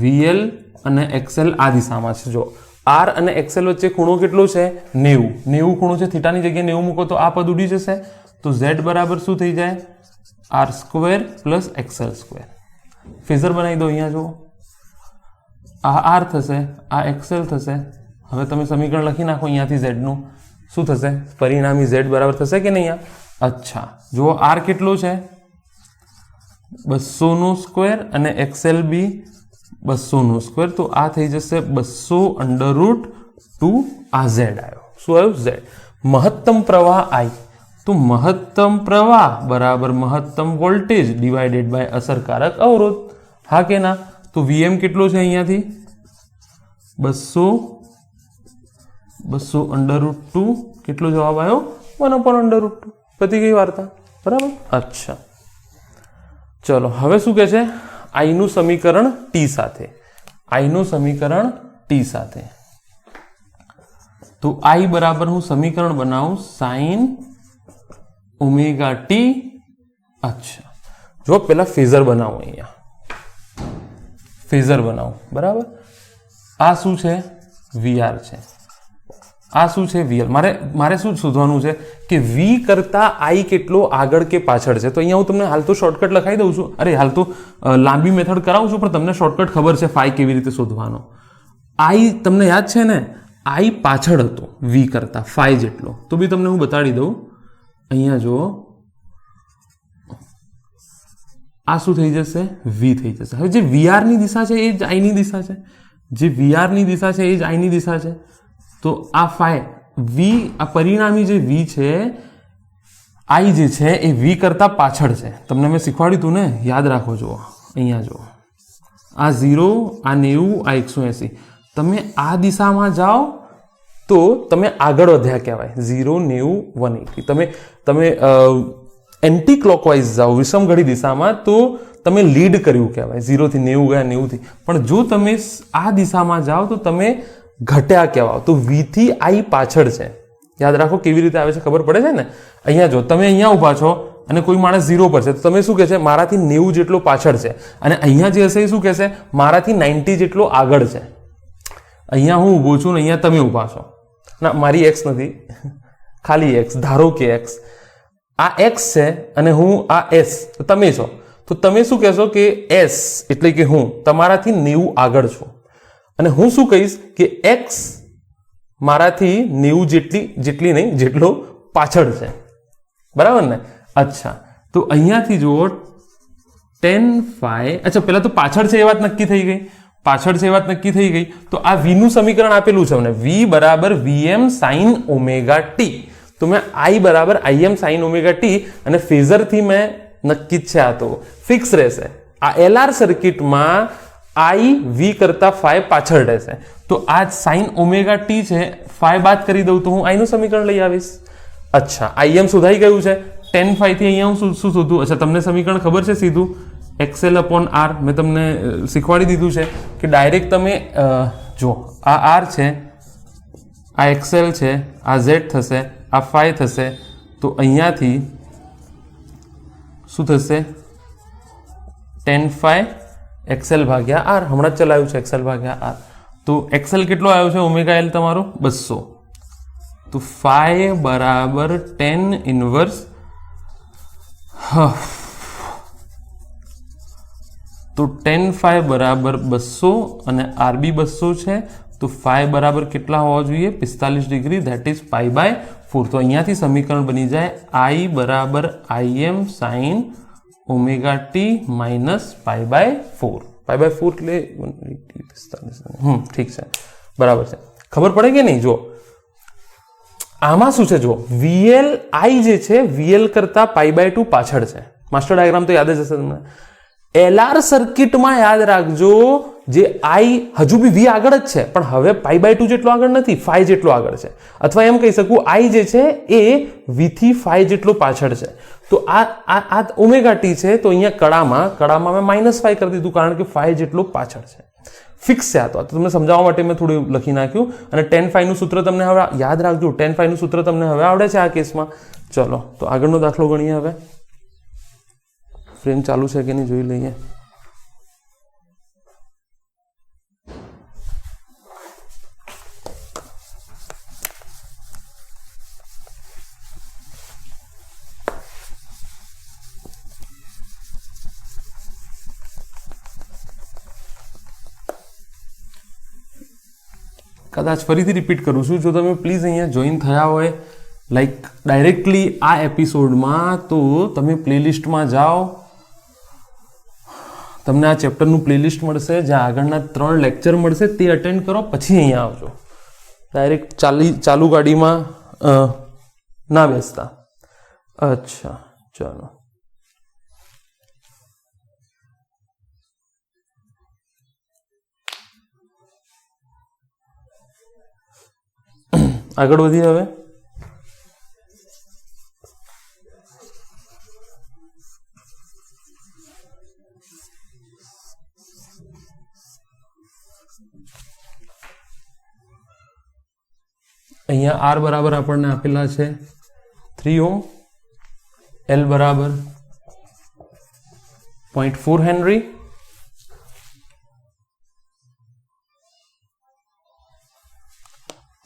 VL અને XL આ દિશામાં છે. જો R અને XL વચ્ચે ખૂણો કેટલો છે? 90 ખૂણો છે. થીટાની જગ્યાએ 90 મૂકો તો આ પદ ઉડી જશે. તો Z બરાબર શું થઈ જાય? R² plus XL square. Phasor બનાવી દો. અહીંયા જુઓ, આ R થશે, આ XL થશે. હવે તમે સમીકરણ લખી નાખો અહીંયાથી Z નું. શું થશે? પરિણામી Z બરાબર થશે કે નહીં? અચ્છા, જુઓ R કેટલો છે? 200 સ્ક્વેર અને XL બી 200 સ્ક્વેર. તો આ થઈ જશે 200√2. આ Z આવ્યો. શું આવ્યું? Z. મહત્તમ પ્રવાહ I. તો મહત્તમ પ્રવાહ બરાબર મહત્તમ વોલ્ટેજ ડિવાઇડેડ બાય અસરકારક અવરોધ. હા કે ના? તો VM કેટલો છે અહીંયાથી? 200√2. કેટલો જવાબ આવ્યો? 1/√2. પતી ગઈ વાર્તા. બરાબર. અચ્છા, ચલો હવે શું કહે છે? I નું સમીકરણ T સાથે. I નું સમીકરણ T સાથે. તો I બરાબર હું સમીકરણ બનાવું sin ωt. અચ્છા, જો પેલા ફેઝર બનાવું. અહીંયા ફેઝર બનાવું. બરાબર. આ શું છે? VR છે. આ શું છે? VL. મારે શું શોધવાનું છે કે V કરતા I કેટલો આગળ કે પાછળ છે. તો અહીંયા હું તમને હાલ તો શોર્ટકટ લખાઈ દઉં છું. અરે હાલ તો લાંબી મેથડ કરાવું છું, પણ તમને શોર્ટકટ ખબર છે ફાઈ કેવી રીતે શોધવાનો. I તમને યાદ છે ને? I પાછળ હતો V કરતા, ફાઈ જેટલો. તો બી તમને હું બતાડી દઉં. અહીંયા જુઓ, આ શું થઈ જશે? V થઈ જશે. હવે જે VR ની દિશા છે એ જ I ની દિશા છે. જે VR ની દિશા છે એ જ I ની દિશા છે. તો આ ફાઈ V, આ પરિણામી જે V છે, I જે છે એ V કરતા પાછળ છે. તમને મેં શીખવાડ્યું હતું ને, યાદ રાખો. જુઓ અહીંયા જુઓ, આ 0, આ 90, આ 180. તમે આ દિશામાં જાઓ તો તમે આગળ વધ્યા કહેવાય. 0, 90, 180. તમે એન્ટી ક્લોકવાઇઝ જાઓ, વિષમઘડી દિશામાં, તો તમે લીડ કર્યું કહેવાય. 0 થી 90 ગયા, 90 થી. પણ જો તમે આ દિશામાં જાઓ તો તમે ઘટ્યા કહેવાય. તો V થી I પાછળ છે. યાદ રાખો કેવી રીતે આવે છે, ખબર પડે છે ને? અહીંયા જો તમે અહીંયા ઊભા છો અને કોઈ માણસ 0 પર છે, તો તમે શું કહે છે? મારાથી 90 જેટલો પાછળ છે. અને અહીંયા જે હશે એ શું કહેશે? મારાથી 90 જેટલો આગળ છે. અહીંયા હું ઊભો છું ને અહીંયા તમે ઊભા છો. ના, મારી X નથી, ખાલી X. ધારો કે X, આ X છે અને હું આ S, તો તમે છો. તો તમે શું કહેશો કે S એટલે કે હું તમારાથી 90 આગળ છું. અને હું શું કહીશ કે X મારાથી 90 જેટલી નહીં, જેટલો પાછળ છે. બરાબર ને? અચ્છા, તો અહીંયાથી જુઓ tan phi. અચ્છા, પહેલા તો પાછળ છે એ વાત નક્કી થઈ ગઈ. પાછળ છે એ વાત નક્કી થઈ ગઈ. તો આ V નું સમીકરણ આપેલું છે મને. V બરાબર VM sin ωt. તો મેં I બરાબર IM sin ωt અને ફેઝરથી મેં નક્કી જ છે. આ તો ફિક્સ રહેશે. આ LR સર્કિટમાં I V કરતા ફાઈ પાછળ રહેશે. તો આ sin ωt છે, ફાઈ બાદ કરી દઉં તો હું I નું સમીકરણ લઈ આવીશ. અચ્છા, IM શોધાઈ ગયું છે. tan phi થી અહીંયા હું શું શોધું? અચ્છા, તમને સમીકરણ ખબર છે સીધું? XL/R. મેં તમને શીખવાડી દીધું છે કે ડાયરેક્ટ તમે જો આ R છે, આ XL છે, આ Z થશે, આ ફાઈ થશે. તો અહીંયાથી શું થશે? tan phi XL/R. હમણાં જ ચલાવ્યું છે XL/R. તો XL કેટલો આવ્યો છે? ωL તમારો 200. તો phi બરાબર tan ઇન્વર્સ તો tan phi બરાબર 200 અને R બી 200 છે. તો ફાઈ બરાબર કેટલા હોવા જોઈએ? 45 ડિગ્રી, ધેટ ઇઝ π/4. તો અહીંયાથી સમીકરણ બની જાય I બરાબર Im sin omega T minus π/4. π/4 એટલે 45. ઠીક છે, બરાબર છે. ખબર પડે કે નહીં? જો આમાં શું છે, જો VL I જે છે VL કરતા π/2 પાછળ છે. માસ્ટર ડાયાગ્રામ તો યાદ જ હશે તમને. LR સર્કિટમાં યાદ રાખજો, જે I હજુ બી V આગળ જ છે, પણ હવે π/2 જેટલો આગળ નથી, φ જેટલો આગળ છે. અથવા એમ કહી શકું I જે છે એ V થી φ જેટલો પાછળ છે. તો આ ઓમેગા ટી છે, તો અહીંયા કડામાં મેં -φ કરી દીધું, કારણ કે φ જેટલો પાછળ છે. ફિક્સ છે આ. તો તમને સમજાવવા માટે મેં થોડું લખી નાખ્યું. અને tan phi નું સૂત્ર તમને હવે યાદ રાખજો. tan phi નું સૂત્ર તમને હવે આવડે છે આ કેસમાં. ચલો તો આગળનો દાખલો ગણીએ. હવે ફ્રેમ ચાલુ છે કે નહીં જોઈ લઈએ. કદાચ ફરીથી રિપીટ કરું છું, જો તમે પ્લીઝ અહીંયા જોઈન થયા હોય લાઈક ડાયરેક્ટલી આ એપિસોડમાં, તો તમે પ્લેલિસ્ટમાં જાઓ, તમને આ ચેપ્ટરનું પ્લેલિસ્ટ મળશે, જ્યાં આગળના 3 લેક્ચર મળશે, તે અટેન્ડ કરો, પછી અહીંયા આવજો. ડાયરેક્ટ ચાલુ ગાડીમાં ના બેસતા. અચ્છા ચાલો, આગળ વધીએ. હવે અહીંયા R બરાબર આપણને આપેલા છે 3 ઓહ્મ, L બરાબર 0.4 હેનરી,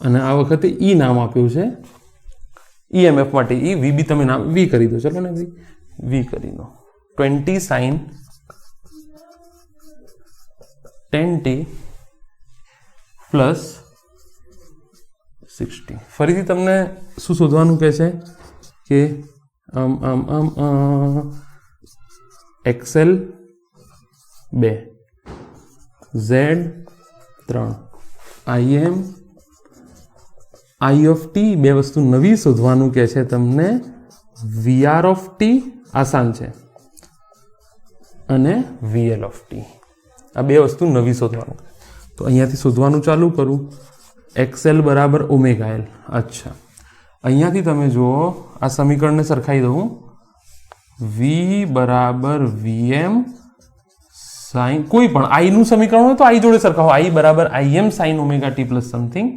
અને આ વખતે E નામ આપ્યું છે EMF માટે. V બી તમે નામ V કરી દો. ચલો ને V કરી દો. 20 sin 10t પ્લસ 60. ફરીથી તમને શું શોધવાનું કહે છે કે XL 2, Z 3, IM I of t, બે વસ્તુ નવી શોધવાનું કહે છે તમને. VR of t આસાન છે, અને VL of t, આ બે વસ્તુ નવી શોધવાનું. તો અહીંયાથી શોધવાનું ચાલુ કરું. XL બરાબર ઓમેગા L. અચ્છા, અહીંયાથી તમે જુઓ, આ સમીકરણને સરખાઈ દઉં. V બરાબર VM સાઇન, કોઈ પણ I નું સમીકરણ હોય તો I જોડે સરખાવો. I બરાબર IM sine omega T plus something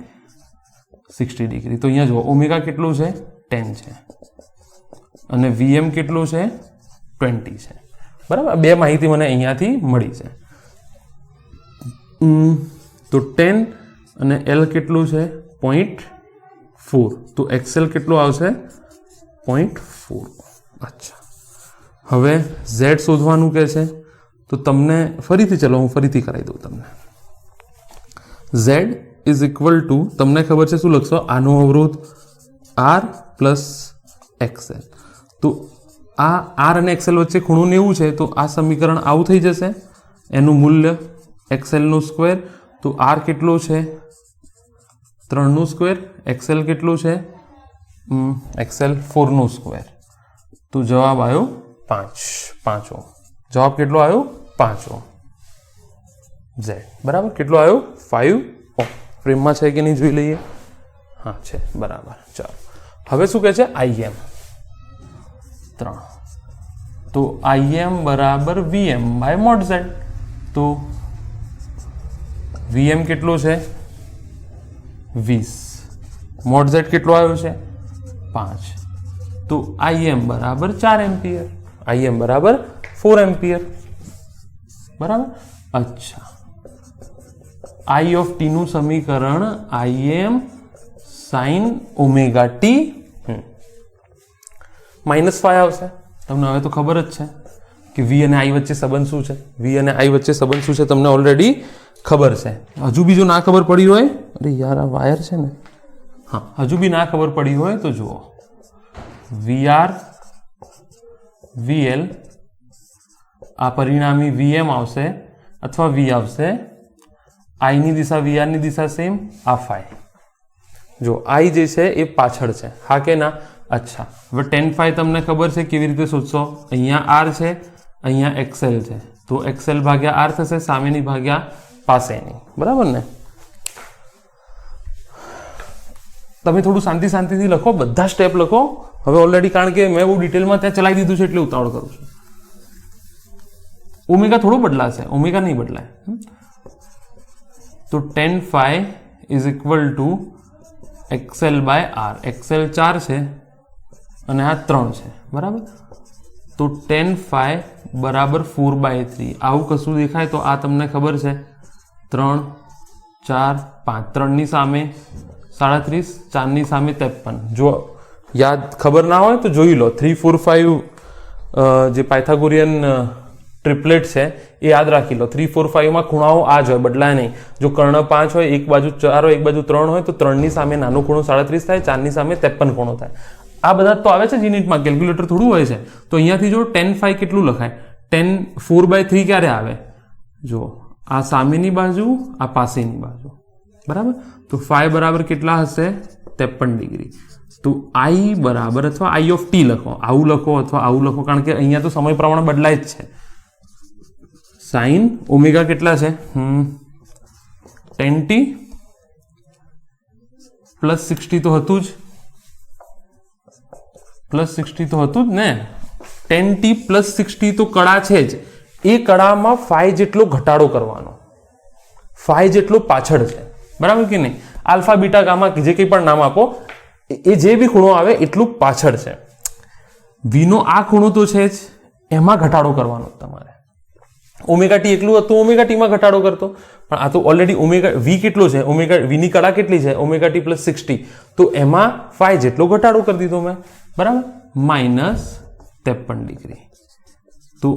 60 degree. તો અહીંયા જુઓ, ઓમેગા કેટલું છે? 10 છે, અને VM કેટલું છે? 20 છે. બરાબર, બે માહિતી મને અહીંયાથી મળી છે. તો 10 અને L કેટલું છે? 0.4. તો XL કેટલું આવશે? 0.4. અચ્છા, હવે Z શોધવાનું કહે છે. તો તમને ફરીથી, ચલો હું ફરીથી કરાવી દઉં તમને. Z ઇઝ ઇક્વલ ટુ, તમને ખબર છે શું લખશો? આનો અવરોધ R પ્લસ XL. તો આ R અને XL વચ્ચે ખૂણો 90 છે, તો આ સમીકરણ આવું થઈ જશે. એનું મૂલ્ય XL નું સ્ક્વેર. તો R કેટલો છે? 3 નું સ્ક્વેર. XL કેટલું છે? XL 4 નું સ્ક્વેર. તો જવાબ આવ્યો 5 ઓહ્મ. જવાબ કેટલો આવ્યો? 5 ઓહ્મ. Z બરાબર કેટલો આવ્યો? 5 ઓહ્મ. ફ્રેમમાં છે કે નહીં જોઈ લઈએ. હા છે, બરાબર. ચાલો, હવે શું કહે છે? IM 3. તો IM બરાબર VM બાય મોડ Z. તો VM કેટલો છે? 20. મોડ Z કેટલો આવ્યો છે? 5. તો IM બરાબર 4 એમ્પિયર. IM બરાબર 4 એમ્પિયર. બરાબર. અચ્છા, I of t નું સમીકરણ IM sin ઓમેગા ટી -5 આવશે. તમને હવે તો ખબર જ છે કે V અને I વચ્ચે સંબંધ શું છે. V અને I વચ્ચે સંબંધ શું છે તમને ઓલરેડી ખબર છે, હજુ બી જો ના ખબર પડી હોય, અરે યાર આ વાયર છે ને, હા હજુ બી ના ખબર પડી હોય તો જુઓ VR VL આ પરિણામી VM આવશે અથવા V આવશે, I ની દિશા VR ની દિશા સેમ, આ phi જો I જે છે એ પાછળ છે, હા કે ના? અચ્છા, હવે tan phi તમને ખબર છે કેવી રીતે શોધશો? અહીંયા R છે, અહીંયા XL છે, તો XL ભાગ્યા R થશે, સામેની ભાગ્યા પાસેની, બરાબર ને? તમે થોડું શાંતિથી લખો, બધા સ્ટેપ લખો હવે ઓલરેડી, કારણ કે મેં બહુ ડિટેલમાં ત્યાં ચલાવી દીધું છે એટલે ઉતાવળ કરું છું. ઓમેગા થોડું બદલાશે, ઓમેગા નહીં બદલાય. તો tan phi is equal to XL by R. XL 4 છે અને આ 3 છે, બરાબર? તો tan phi બરાબર 4/3. આવું કશું દેખાય તો આ તમને ખબર છે 3 4 5, 3 ની સામે 37, 4 ની સામે 53. જો યાદ ખબર ના હોય તો જોઈ લો, 3 4 5 જે પાયથાગોરિયન ટ્રિપલેટ છે એ યાદ રાખી લો. 3 4 5 માં ખૂણાઓ આ જ હોય, બદલાય નહીં. જો કર્ણ 5 હોય, એક બાજુ 4 હોય, એક બાજુ 3 હોય, તો 3 ની સામે નાનો ખૂણો 37 થાય, 4 ની સામે 53 ખૂણો થાય. આ બધા તો આવે છે યુનિટમાં, કેલ્ક્યુલેટર થોડું હોય છે. તો અહીંયાથી જો tan phi કેટલું લખાય? tan 4/3 ક્યારે આવે? જો આ સામેની બાજુ, આ પાસેની બાજુ, બરાબર? તો phi બરાબર કેટલા હશે? 53 ડિગ્રી. તો I બરાબર, અથવા I of t લખો, આવું લખો અથવા આવું લખો, કારણ કે અહીંયા તો સમય પ્રમાણે બદલાય જ છે. સાઇન ઓમેગા કેટલા છે? tan t પ્લસ 60 તો હતું જ, પ્લસ 60 તો હતું જ ને. tan t પ્લસ 60 તો કળા છે જ, એ કળામાં phi જેટલો ઘટાડો કરવાનો, phi જેટલો પાછળ છે, બરાબર કે નહીં? આલ્ફા બીટા ગામા જે કંઈ પણ નામ આપો, એ જે બી ખૂણો આવે એટલું પાછળ છે. વીનો આ ખૂણો તો છે જ, એમાં ઘટાડો કરવાનો તમારે. ઓમેગા ટી એકલું હતું, ઓમેગા ટીમાં ઘટાડો કરતો, પણ આ તો ઓલરેડી ઓમેગા વી કેટલો છે, ઓમેગા વીની કળા કેટલી છે? Omega T plus 60. તો એમાં phi જેટલો ઘટાડો કરી દીધો મેં, બરાબર? Minus 53 degree. તો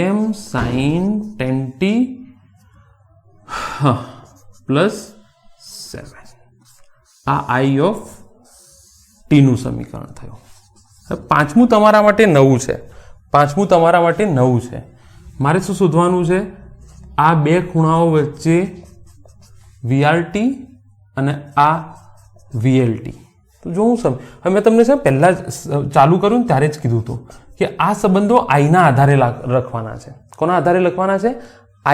Im sin tan t plus 7, આ I ઓફ ટી નું સમીકરણ થયું. પાંચમું તમારા માટે નવું છે, મારે શું શોધવાનું છે? આ બે ખૂણાઓ વચ્ચે VRT અને આ VLT. તો જો હું હવે મેં તમને છે પહેલા ચાલુ કર્યું ને ત્યારે જ કીધું હતું કે આ સંબંધો I ના આધારે લખવાના છે. કોના આધારે લખવાના છે?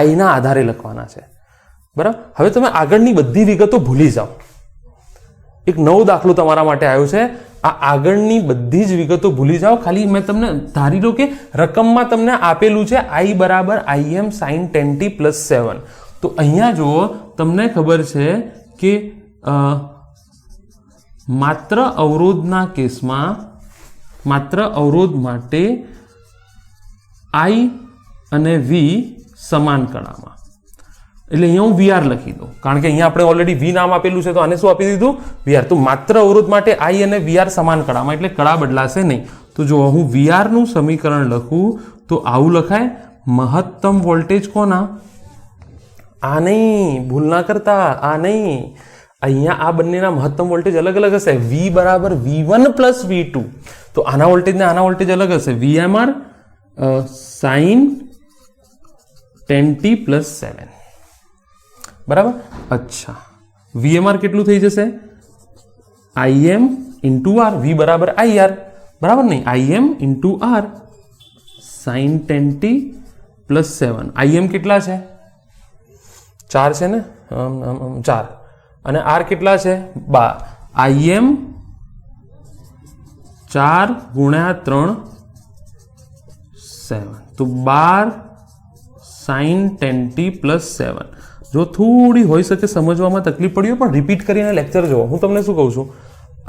I ના આધારે લખવાના છે, બરાબર? હવે તમે આગળની બધી વિગતો ભૂલી જાઓ. એક નવો દાખલો તમારા માટે આવ્યો છે, આ આગળની બધી જ વિગતો ભૂલી જાઓ. ખાલી મેં તમને ધારી લો કે રકમમાં તમને આપેલું છે I બરાબર Im sin tan t plus 7. તો અહીંયા જુઓ, તમને ખબર છે કે માત્ર અવરોધના કેસમાં, માત્ર અવરોધ માટે I અને V સમાન કળામાં, એટલે અહીંયા હું VR લખી દઉં, કારણ કે અહીંયા આપણે ઓલરેડી V નામ આપેલું છે, તો આને શું આપી દીધું? VR. તો માત્ર અવરોધ માટે I અને VR સમાન કળામાં, એટલે કળા બદલાશે નહીં. તો જો હું VR નું સમીકરણ લખું તો આવું લખાય, મહત્તમ વોલ્ટેજ કોના? આ નહીં, ભૂલ ના કરતા, આ નહીં. અહીંયા આ બંનેના મહત્તમ વોલ્ટેજ અલગ અલગ હશે. V બરાબર V1 પ્લસ V2. તો આના વોલ્ટેજ ને આના વોલ્ટેજ અલગ હશે. VMR sin tan t plus 7, બરાબર? અચ્છા, VMR કેટલું થઈ જશે? Im into R. V બરાબર IR, બરાબર નહીં? Im into R sin tan t plus 7. Im કેટલા છે? 4 છે ને, 4. અને R કેટલા છે? 12. Im 4 ગુણ્યા 3 7. તો 12 sin tan t પ્લસ 7. જો થોડી હોઈ શકે સમજવામાં તકલીફ પડી હોય, પણ રિપીટ કરીને લેક્ચર જુઓ. હું તમને શું કહું છું,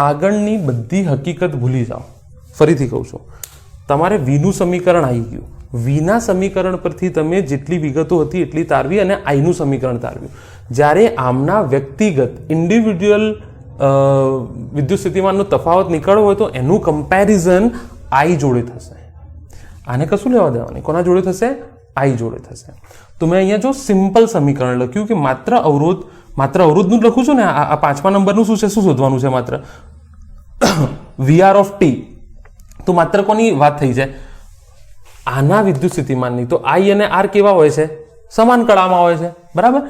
આગળની બધી હકીકત ભૂલી જાઓ. ફરીથી કહું છું, તમારે વીનું સમીકરણ આવી ગયું. વીના સમીકરણ પરથી તમે જેટલી વિગતો હતી એટલી તારવી અને આઈનું સમીકરણ તારવ્યું. જ્યારે આમના વ્યક્તિગત ઇન્ડિવિડ્યુઅલ વિદ્યુત સ્થિતિમાનનો તફાવત નીકળવો હોય તો એનું કમ્પેરિઝન આઈ જોડે થશે. આને કશું લેવા દેવા નહીં. કોના જોડે થશે? આઈ જોડે થશે. તો મેં અહીંયા જો સિમ્પલ સમીકરણ લખ્યું કે માત્ર અવરોધનું લખું છું ને, આ 5મા નંબરનું શું છે, શું શોધવાનું છે, માત્ર વીઆર ઓફ ટી. તો માત્ર કોની વાત થઈ જાય? આના વિદ્યુત સ્થિતિમાનની. તો આઈ અને આર કેવા હોય છે? સમાન કળામાં હોય છે, બરાબર.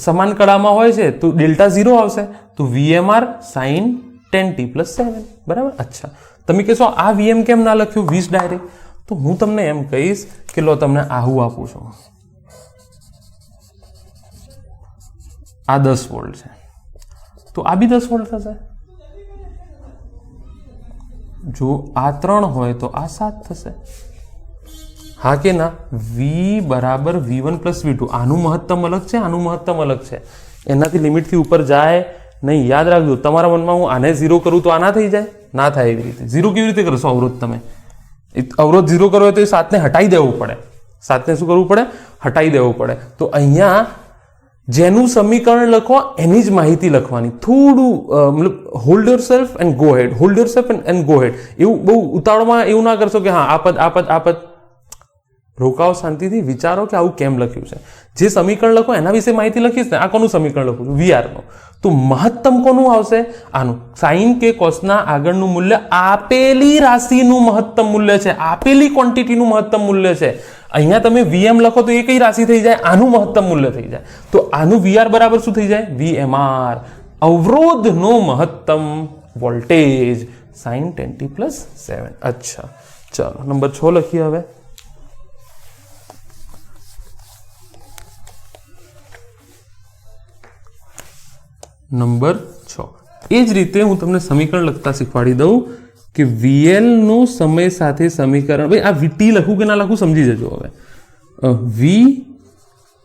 સમાન કળામાં હોય છે તો ડેલ્ટા 0 આવશે. તો વીએમઆર સાઇન 10t + 7, બરાબર. અચ્છા, તમે કહેશો આ વીએમ કેમ ના લખ્યું 20 ડાયરેક્ટ? તો હું તમને એમ કહીશ કે લો તમને આવું આપું છું, આ 10 વોલ્ટ છે તો આ બી 10 વોલ્ટ થશે. જો આ 3 હોય તો આ 7 થશે. હા કે ના? V બરાબર V1 + V2. આનું મહત્તમ અલગ છે, આનું મહત્તમ અલગ છે. એનાથી લિમિટથી ઉપર જાય નહીં. યાદ રાખજો, તમારા મનમાં હું આને 0 કરું તો આ ના થઈ જાય? ના થાય. એવી રીતે 0 કેવી રીતે કરશો અવરોધ? તમે અવરોધ 0 કરવો હોય તો એ 7ને હટાવી દેવું પડે. 7ને શું કરવું પડે? હટાવી દેવું પડે. તો અહીંયા જેનું સમીકરણ લખો એની જ માહિતી લખવાની. થોડું મતલબ hold yourself and go ahead, hold yourself and go ahead. એવું બહુ ઉતાવળમાં એવું ના કરશો કે હા આ પદ. રોકાઓ, શાંતિથી વિચારો કે આવું કેમ લખ્યું છે. જે સમીકરણ લખો એના વિશે માહિતી લખીશ ને. આ કોનું સમીકરણ લખું છું? વીઆરનું. તો મહત્તમ કોનું આવશે? આનું. સાઇન કે કોસના આગળનું મૂલ્ય આપેલી રાશિનું મહત્તમ મૂલ્ય છે, આપેલી ક્વોન્ટિટીનું મહત્તમ મૂલ્ય છે. અહીંયા તમે વીએમ લખો તો એ કઈ રાશિ થઈ જાય? આનું મહત્તમ મૂલ્ય થઈ જાય. તો આનું વીઆર બરાબર શું થઈ જાય? વીએમઆર, અવરોધનો મહત્તમ વોલ્ટેજ, સાઇન 10t + 7. અચ્છા, ચાલો નંબર 6 લખીએ હવે. નંબર 6. એ જ રીતે હું તમને સમીકરણ લખતા શીખવાડી દઉં કે વીએલ નું સમય સાથે સમીકરણ. ભાઈ આ વીટી લખું કે ના લખું સમજી જજો. હવે વી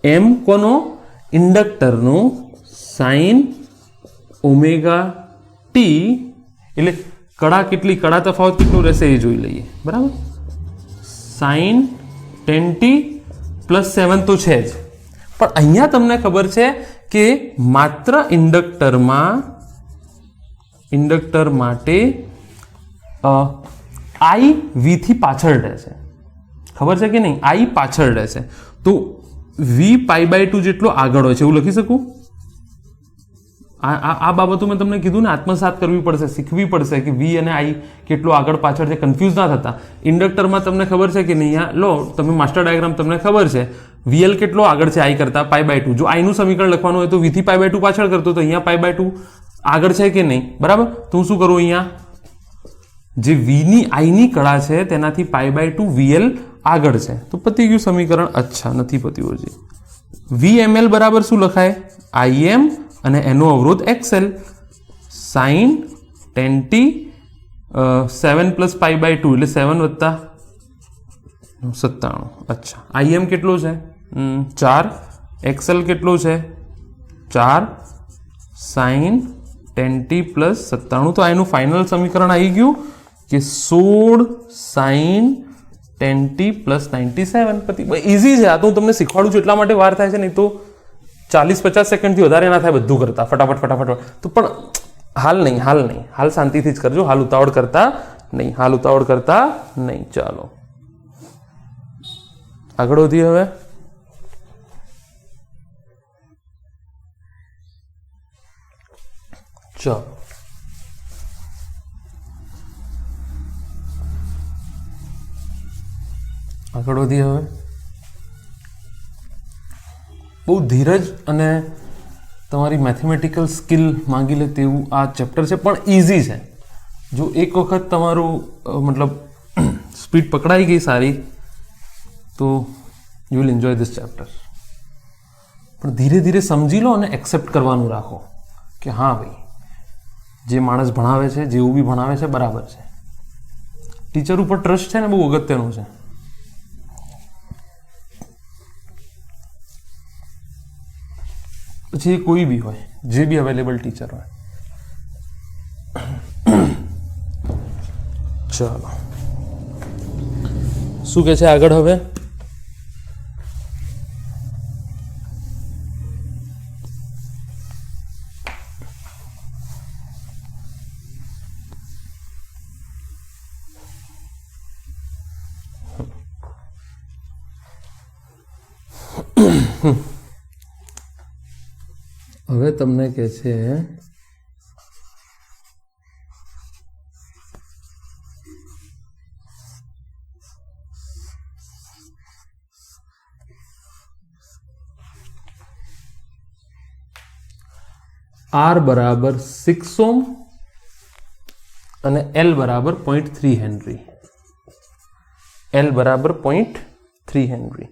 એમ કોનો? ઇન્ડક્ટરનો સાઇન ઓમેગા ટી, એટલે કળા કેટલી, કળા તફાવત કેટલો રહેશે એ જોઈ લઈએ, બરાબર. સાઇન 10t + 7 તો છે જ, પણ અહીંયા તમને ખબર છે કે માત્ર ઇન્ડક્ટર માટે આઈ વી થી પાછળ રહેશે. ખબર છે કે નહીં? આઈ પાછળ રહેશે. તો વી π/2 જેટલો આગળ હોય છે એવું લખી શકું. આ બાબતો મેં તમને કીધું ને, આત્મસાત કરવી પડશે, શીખવી પડશે કે વી અને આઈ કેટલો આગળ પાછળ છે, કન્ફ્યુઝ ના થતા. ઇન્ડક્ટરમાં તમને ખબર છે કે નહીં? લો તમે માસ્ટર ડાયાગ્રામ તમને ખબર છે વીએલ કેટલો આગળ છે આઈ કરતા? π/2. જો આઈનું સમીકરણ લખવાનું હોય તો વી થી π/2 પાછળ કરતો, તો અહીંયા π/2 આગળ છે કે નહીં? બરાબર. તો હું શું કરું? અહીંયા જે વીની આઈની કળા છે તેનાથી π/2 વીએલ આગળ છે, તો પતી ગયું સમીકરણ. અચ્છા, નથી પત્યું હજી. વીએમએલ બરાબર શું લખાય? આઈએમ અને એનો અવરોધ XL, સાઇન 10t 7 + π/2 એટલે 7 + 97. અચ્છા, આઈએમ કેટલો છે? 4. XL કેટલો છે? 4 સાઇન 10t + 97. તો એનું ફાઇનલ સમીકરણ આવી ગયું કે 16 સાઇન 10t + 97. ઇઝી છે આ તો, હું તમને શીખવાડું છું એટલા માટે વાર થાય છે, નહીં તો 40-50 સેકન્ડથી વધારે ના થાય બધું કરતા ફટાફટ. તો પણ હાલ નહીં, હાલ શાંતિથી જ કરજો. હાલ ઉતાવળ કરતા નહીં. ચાલો આગળ વધીએ હવે. ચાલો આગળ વધીએ હવે. બહુ ધીરજ અને તમારી મેથેમેટિકલ સ્કિલ માંગી લે તેવું આ ચેપ્ટર છે, પણ ઇઝી છે. જો એક વખત તમારું મતલબ સ્પીડ પકડાઈ ગઈ સારી તો you will enjoy this chapter. પણ ધીરે ધીરે સમજી લો અને એક્સેપ્ટ કરવાનું રાખો કે હા ભાઈ જે માણસ ભણાવે છે, જેવું બી ભણાવે છે બરાબર છે. ટીચર ઉપર ટ્રસ્ટ છે ને, બહુ અગત્યનું છે. પછી કોઈ બી હોય, જે બી અવેલેબલ ટીચર હોય. ચાલો શું કે છે આગળ હવે? હવે તમને કહે છે R બરાબર 6 ઓહ્મ અને L બરાબર 0.3 હેનરી. L બરાબર 0.3 હેનરી.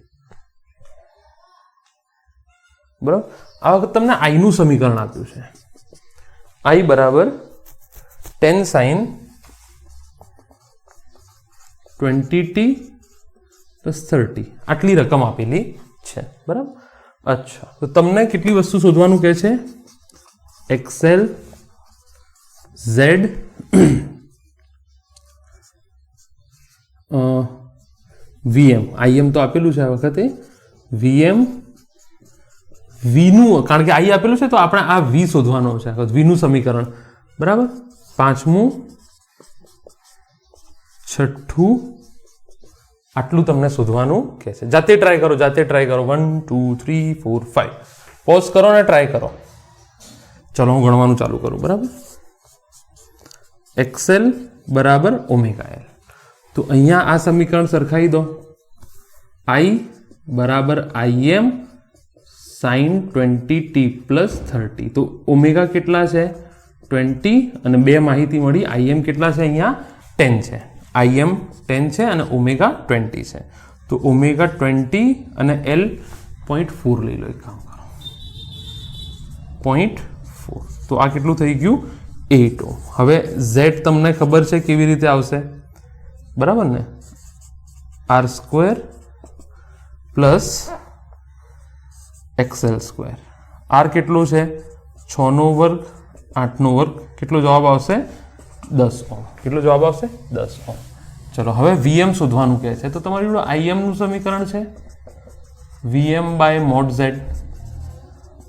બરાબર. આ વખત તમને I નું સમીકરણ આપ્યું છે. I બરાબર 10 sin 20t plus 30 આટલી રકમ આપેલી છે. બરાબર. અચ્છા, તો તમને કેટલી વસ્તુ શોધવાનું કહે છે? XL, Z, VM, IM તો આપેલું છે આ વખતે, VM, V નું, કારણ કે I આપેલું છે તો આપણે આ V શોધવાનો છે, V નું સમીકરણ. બરાબર. પાંચમું, છઠ્ઠું, આટલું તમને શોધવાનું કહે છે. જાતે ટ્રાય કરો. 1 2 3 4 5 પોઝ કરો ને ટ્રાય કરો. ચલો હું ગણવાનું ચાલુ કરું. બરાબર. XL બરાબર ઓમેગા L. તો અહીંયા આ સમીકરણ સરખાઈ દો. I બરાબર IM sin 20t plus 30. તો ઓમેગા કેટલા છે? 20 અને બે માહિતી મળી. IM કેટલા છે? અહીંયા 10 છે. IM 10 છે અને ઓમેગા 20 છે. તો ઓમેગા 20 અને L 0.4 લઈ લો. એક કામ કરો, 0.4. તો આ કેટલું થઈ ગયું? 8 ઓહ્મ. હવે Z તમને ખબર છે કેવી રીતે આવશે? બરાબર ને? R² plus XL². R કેટલું છે? 6 નો વર્ગ 8 નો વર્ગ. કેટલો જવાબ આવશે? 10 ઓહ્મ. કેટલો જવાબ આવશે? 10 ઓહ્મ. ચલો હવે VM શોધવાનું કહે છે. તો તમારી જોડે IM નું સમીકરણ છે, VM બાય મોડ Z.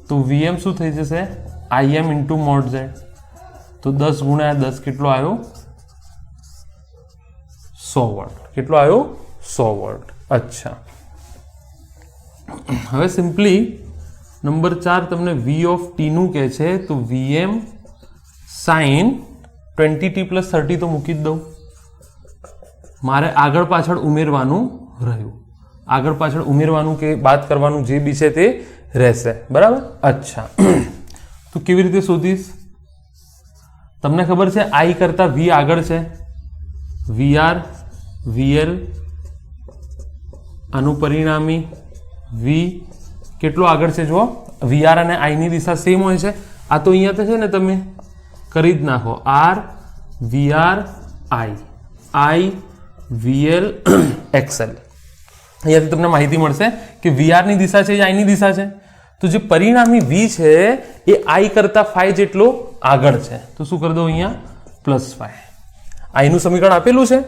તો VM શું થઈ જશે? IM into mode Z. તો 10 ગુણ્યા 10 કેટલો આવ્યો? 100 વોટ. કેટલો આવ્યો? 100 વોટ. અચ્છા, હવે સિમ્પલી નંબર 4 તમને V ઓફ T નું કહે છે. તો VM sin 20t plus 30 તો મૂકી જ દઉં. મારે આગળ પાછળ ઉમેરવાનું રહ્યું. આગળ પાછળ ઉમેરવાનું કે બાદ કરવાનું જે બી છે તે રહેશે. બરાબર. અચ્છા, તો કેવી રીતે શોધીશ? તમને ખબર છે I કરતા V આગળ છે. VR, VL, આનું પરિણામી V કેટલો આગળ છે? જુઓ, VR અને I ની દિશા સેમ હોય છે. આ તો અહીંયા તો છે ને, તમે કરી જ નાખો. R VR I VL XL. અહીંયાથી તમને માહિતી મળશે કે VR ની દિશા છે એ I ની દિશા છે. તો જે પરિણામી V છે એ I કરતા phi જેટલો આગળ છે. તો શું કરી દો અહીંયા? +5. I નું સમીકરણ આપેલું છે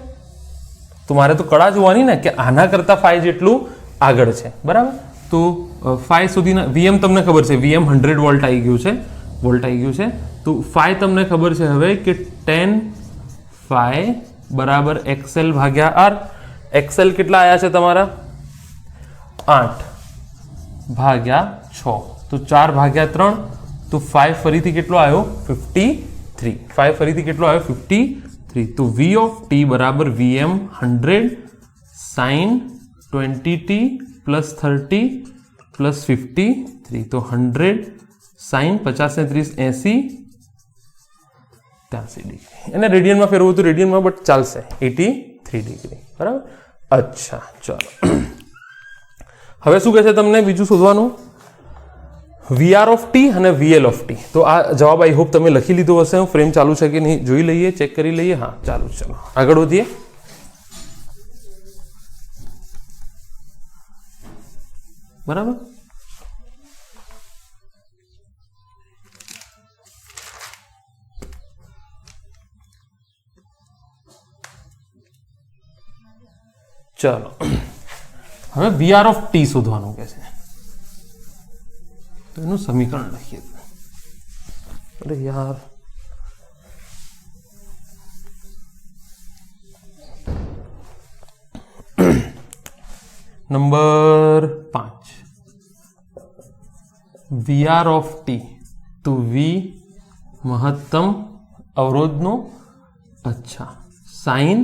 તો મારે તો કળા જોવાની ને કે આના કરતા phi જેટલું આગળ છે. બરાબર. તો phi સુધીના VM તમને ખબર છે, VM 100 વોલ્ટ આવી ગયું છે. તો phi તમને ખબર છે હવે કે 10 phi બરાબર XL ભાગ્યા R. XL કેટલા આયા છે તમારા? 8 ભાગ્યા 6. તો 4 ભાગ્યા 3. તો 5 ફરીથી કેટલો આવ્યો? 53. 5 ફરીથી કેટલો આવ્યો? 53. તો V ઓફ T બરાબર VM 100 sin 20t plus 30 plus 53. તો 100 sin 50 ને 30 80 83 ડિગ્રી. એને રેડિયનમાં ફેરવું તો રેડિયનમાં, બટ ચાલશે. 83 ડિગ્રી. બરાબર. અચ્છા, ચાલો હવે શું કહે છે તમને બીજું શોધવાનું? VR ઓફ T અને VL ઓફ T. તો આ જવાબ આઈ હોપ તમે લખી લીધો હશે. હું ફ્રેમ ચાલુ છે કે નહીં જોઈ લઈએ, ચેક કરી લઈએ. હા, ચાલુ. ચલો આગળ વધીએ. બરાબર. ચાલો હવે VR ઓફ T શોધવાનું કે છે. તો એનું સમીકરણ લખીએ. અરે યાર, નંબર 5 VR ऑफ टी, तो V મહત્તમ અવરોધનો, અચ્છા સાઇન,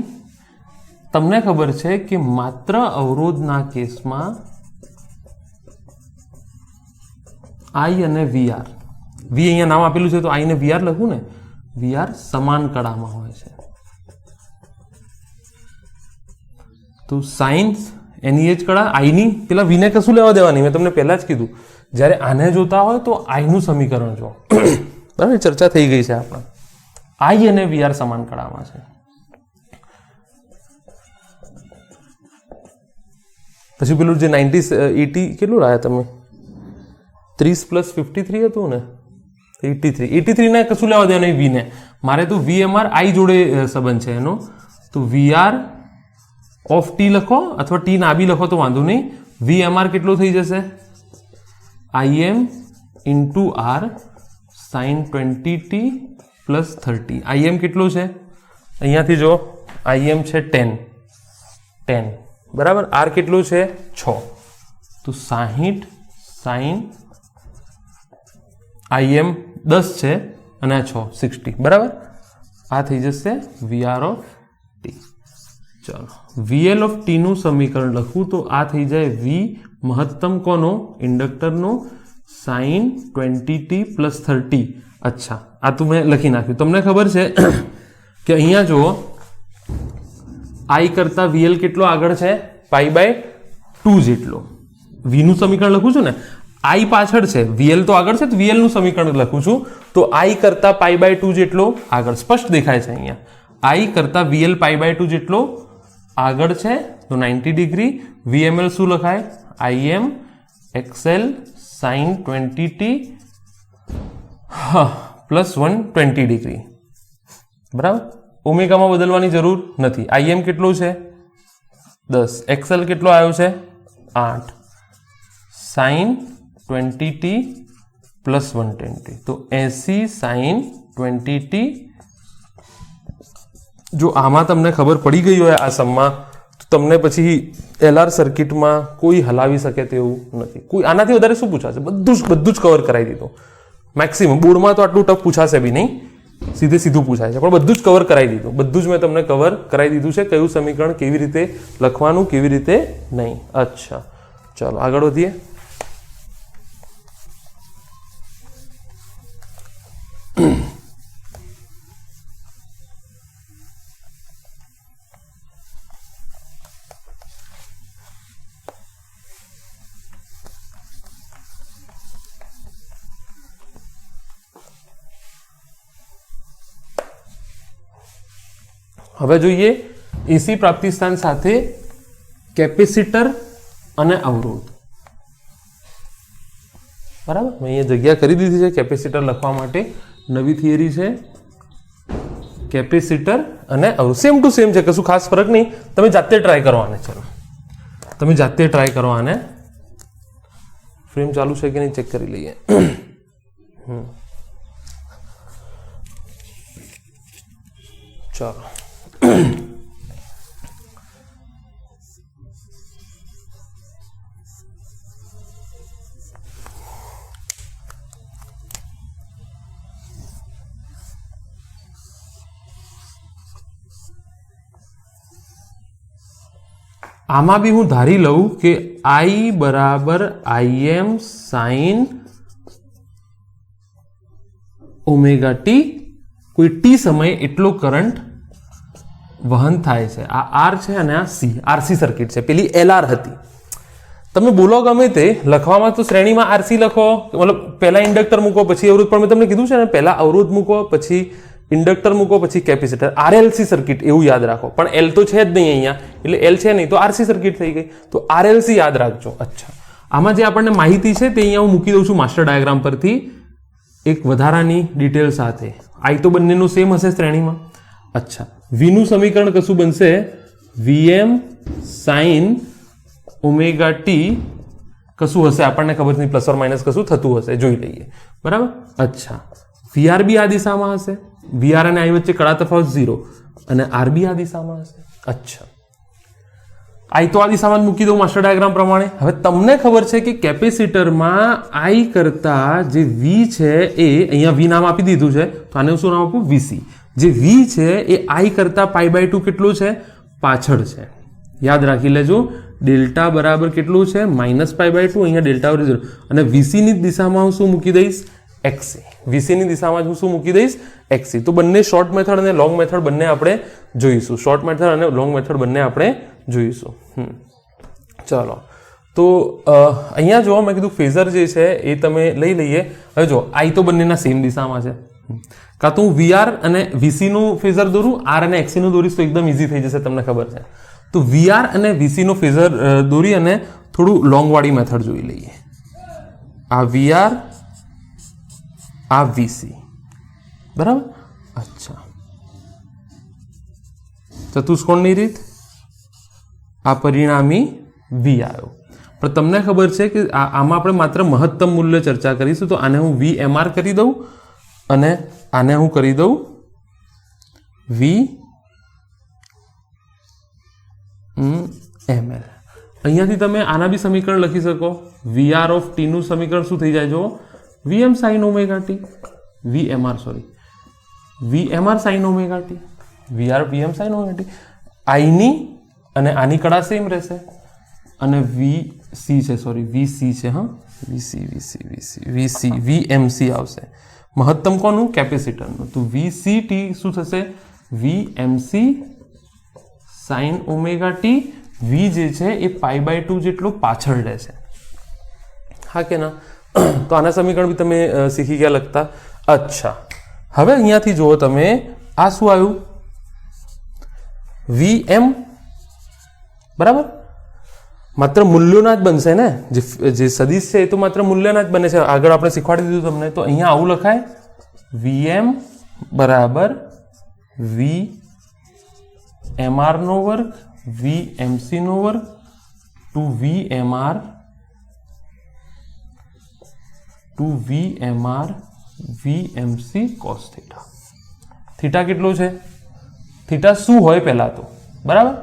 તમને ખબર છે કે માત્ર અવરોધના કેસમાં I અને VR, V અહીંયા નામ આપેલું છે તો I ને VR લખું ને, VR સમાન કળામાં હોય છે, તો સાઇન્સ એની એ જ કળા, આઈની પેલા વીને કશું લેવા દેવા નહીં, મેં તમને પહેલા જ કીધું જ્યારે આને જોતા હોય તો આઈનું સમીકરણ જો, બરાબર ચર્ચા થઈ ગઈ છે આપણે, આઈ અને VR સમાન કળામાં છે. પછી પેલું જે 80 કેટલું લાયા તમે, 30 + 53 હતું ને, 83 ને કશું લેવા દેવા નહીં વીને, મારે તો VMR આઈ જોડે સંબંધ છે એનો, તો VR ઓફ ટી લખો અથવા ટી ના બી લખો તો વાંધો નહીં, VMR કેટલું થઈ જશે, IM into R sin 20t + 30. IM કેટલું છે અહીંયાથી જો, IM છે 10 બરાબર, R કેટલું છે 6, તો 60 sin IM 10 છે અને આ 6 60 બરાબર, આ થઈ જશે VR ઓફ ટી. ચલો VL ઓફ ટી નું સમીકરણ લખું તો આ થઈ જાય V મહત્તમ કોનો, ઇન્ડક્ટરનો, sin 20t + 30. અચ્છા આ તો મેં લખી નાખ્યું, તમને ખબર છે કે અહીંયા જુઓ I કરતા VL કેટલો આગળ છે, π/2 જેટલો, V નું સમીકરણ લખું છું ને, I પાછળ છે, VL તો આગળ છે, તો VL નું સમીકરણ લખું છું તો I કરતા π/2 જેટલો આગળ, સ્પષ્ટ દેખાય છે અહીંયા, I કરતા VL π/2 જેટલો આગળ છે, તો 90 ડિગ્રી. VML શું લખાય, IM XL sin 20t + 120 degree બરાબર, ઓમેગામાં બદલવાની જરૂર નથી. IM કેટલું છે 10, XL કેટલો આવ્યો છે 8, sin 20t + 120, તો 80 sin 20t. જો આમાં તમને ખબર પડી ગઈ હોય આ સમમાં, તો તમને પછી LR સર્કિટમાં કોઈ હલાવી શકે તેવું નથી. કોઈ આનાથી વધારે શું પૂછાશે, બધું જ કવર કરાવી દીધું મેક્સિમમ. બોર્ડમાં તો આટલું ટફ પૂછાશે બી નહીં, સીધું પૂછાય છે, પણ બધું જ કવર કરાવી દીધું, બધું જ મેં તમને કવર કરાવી દીધું છે, કયું સમીકરણ કેવી રીતે લખવાનું, કેવી રીતે નહીં. અચ્છા ચાલો આગળ વધીએ. હવે જોઈએ એસી પ્રાપ્તિસ્થાન સાથે કેપેસિટર અને અવરોધ. બરાબર, મેં અહીંયા જગ્યા કરી દીધી છે કેપેસિટર લખવા માટે, નવી થિયરી છે કેપેસિટર અને અવરોધ, સેમ ટુ સેમ છે, કશું ખાસ ફરક નહીં. તમે જાતે ટ્રાય કરો આને, ચલો તમે જાતે ટ્રાય કરો આને. ફ્રેમ ચાલુ છે કે નહીં ચેક કરી લઈએ. ચાલો આમાં બી હું ધારી લઉં કે I = IM sin ωt, કોઈ ટી સમયે એટલો કરંટ વહન થાય છે. આ R છે અને આ C, RC સર્કિટ છે, પેલી LR હતી. તમે બોલો ગમે તે લખવામાં તો શ્રેણીમાં RC લખો, મતલબ પહેલા ઇન્ડક્ટર મૂકો પછી અવરોધ, પણ મેં તમને કીધું છે ને પહેલા અવરોધ મૂકો પછી ઇન્ડક્ટર મૂકો પછી કેપેસિટર, RLC સર્કિટ એવું યાદ રાખો. પણ L તો છે જ નહીં અહીંયા, એટલે L છે નહીં તો RC સર્કિટ થઈ ગઈ, તો RLC યાદ રાખજો. અચ્છા આમાં જે આપણને માહિતી છે તે અહીંયા હું મૂકી દઉં છું માસ્ટર ડાયાગ્રામ પરથી એક વધારાની ડિટેલ સાથે. I તો બંનેનું સેમ હશે શ્રેણીમાં. અચ્છા V નું સમીકરણ કશું બનશે VM sin ωt કશું હશે, આપણને ખબર નહીં, પ્લસ ઓર માઇનસ કશું થતું હશે, જોઈ લઈએ. બરાબર. અચ્છા VR બી આ દિશામાં હશે, VR અને I વચ્ચે કડા તફાવત 0, અને R બી આ દિશામાં હશે. અચ્છા આઈ તો આ દિશામાં જ મૂકી દઉં માસ્ટર ડાયાગ્રામ પ્રમાણે. હવે તમને ખબર છે કે કેપેસિટરમાં આઈ કરતા જે વી છે એ અહીંયા વી નામ આપી દીધું છે, તો આને શું નામ આપું? વીસી. જે વી છે એ આઈ કરતા π/2 કેટલું છે? પાછળ છે. યાદ રાખી લેજો, ડેલ્ટા બરાબર કેટલું છે? -π/2. અહીંયા ડેલ્ટા 0 અને વીસીની દિશામાં હું શું મૂકી દઈશ? એક્સી. વીસીની દિશામાં હું શું મૂકી દઈશ? એક્સી. તો બંને શોર્ટ મેથડ અને લોંગ મેથડ બંને આપણે જોઈશું. શોર્ટ મેથડ અને લોંગ મેથડ બંને આપણે જોઈશું. ચાલો, તો અહીંયા જો મેં કીધું ફેઝર જે છે એ તમે લઈ લઈએ. હવે જો આઈ તો બંનેના સેમ દિશામાં છે, કાં તો હું વીઆર અને વીસીનું ફેઝર દોરું, આર અને એક્સીનું દોરીશ તો એકદમ ઇઝી થઈ જશે, તમને ખબર છે. તો વીઆર અને વીસીનું ફેઝર દોરી અને થોડું લોંગવાળી મેથડ જોઈ લઈએ. આ વીઆર, આ વીસી, બરાબર. અચ્છા, ચતુષ્કોણની રીત, આ પરિણામી વી આવ્યો. પણ તમને ખબર છે કે આમાં આપણે માત્ર મહત્તમ મૂલ્ય ચર્ચા કરીશું, તો આને હું VMR કરી દઉં અને આને હું કરી દઉં VML. અહીંયાથી તમે આના બી સમીકરણ લખી શકો. VR ઓફ T નું સમીકરણ શું થઈ જાય? જો VM sin omega T, VMR sin omega T, VM sin omega T. આઈની અને આની કડા સેમ રહેશે અને VC છે, સોરી VC છે, હા VC VMC આવશે. મહત્તમ કોનું? કેપેસિટરનું. તો VCT શું થશે? VMC sin omega T. V જે છે એ π/2 જેટલો પાછળ રહેશે, હા કે ના? તો આના સમીકરણ બી તમે શીખી ગયા લખતા. અચ્છા, હવે અહીંયાથી જુઓ તમે, આ શું આવ્યું? VM, બરાબર. માત્ર મૂલ્યોના જ બનશે ને, જે સદિશ છે એ તો માત્ર મૂલ્યના જ બને છે. આગળ આપણે શીખવાડી દીધું તમને. તો અહીંયા આવું લખાય, VM બરાબર VMR નો વર્ગ VMC નો વર્ગ two VMR VMC cos theta. Theta કેટલો છે? થીટા શું હોય પહેલા તો, બરાબર.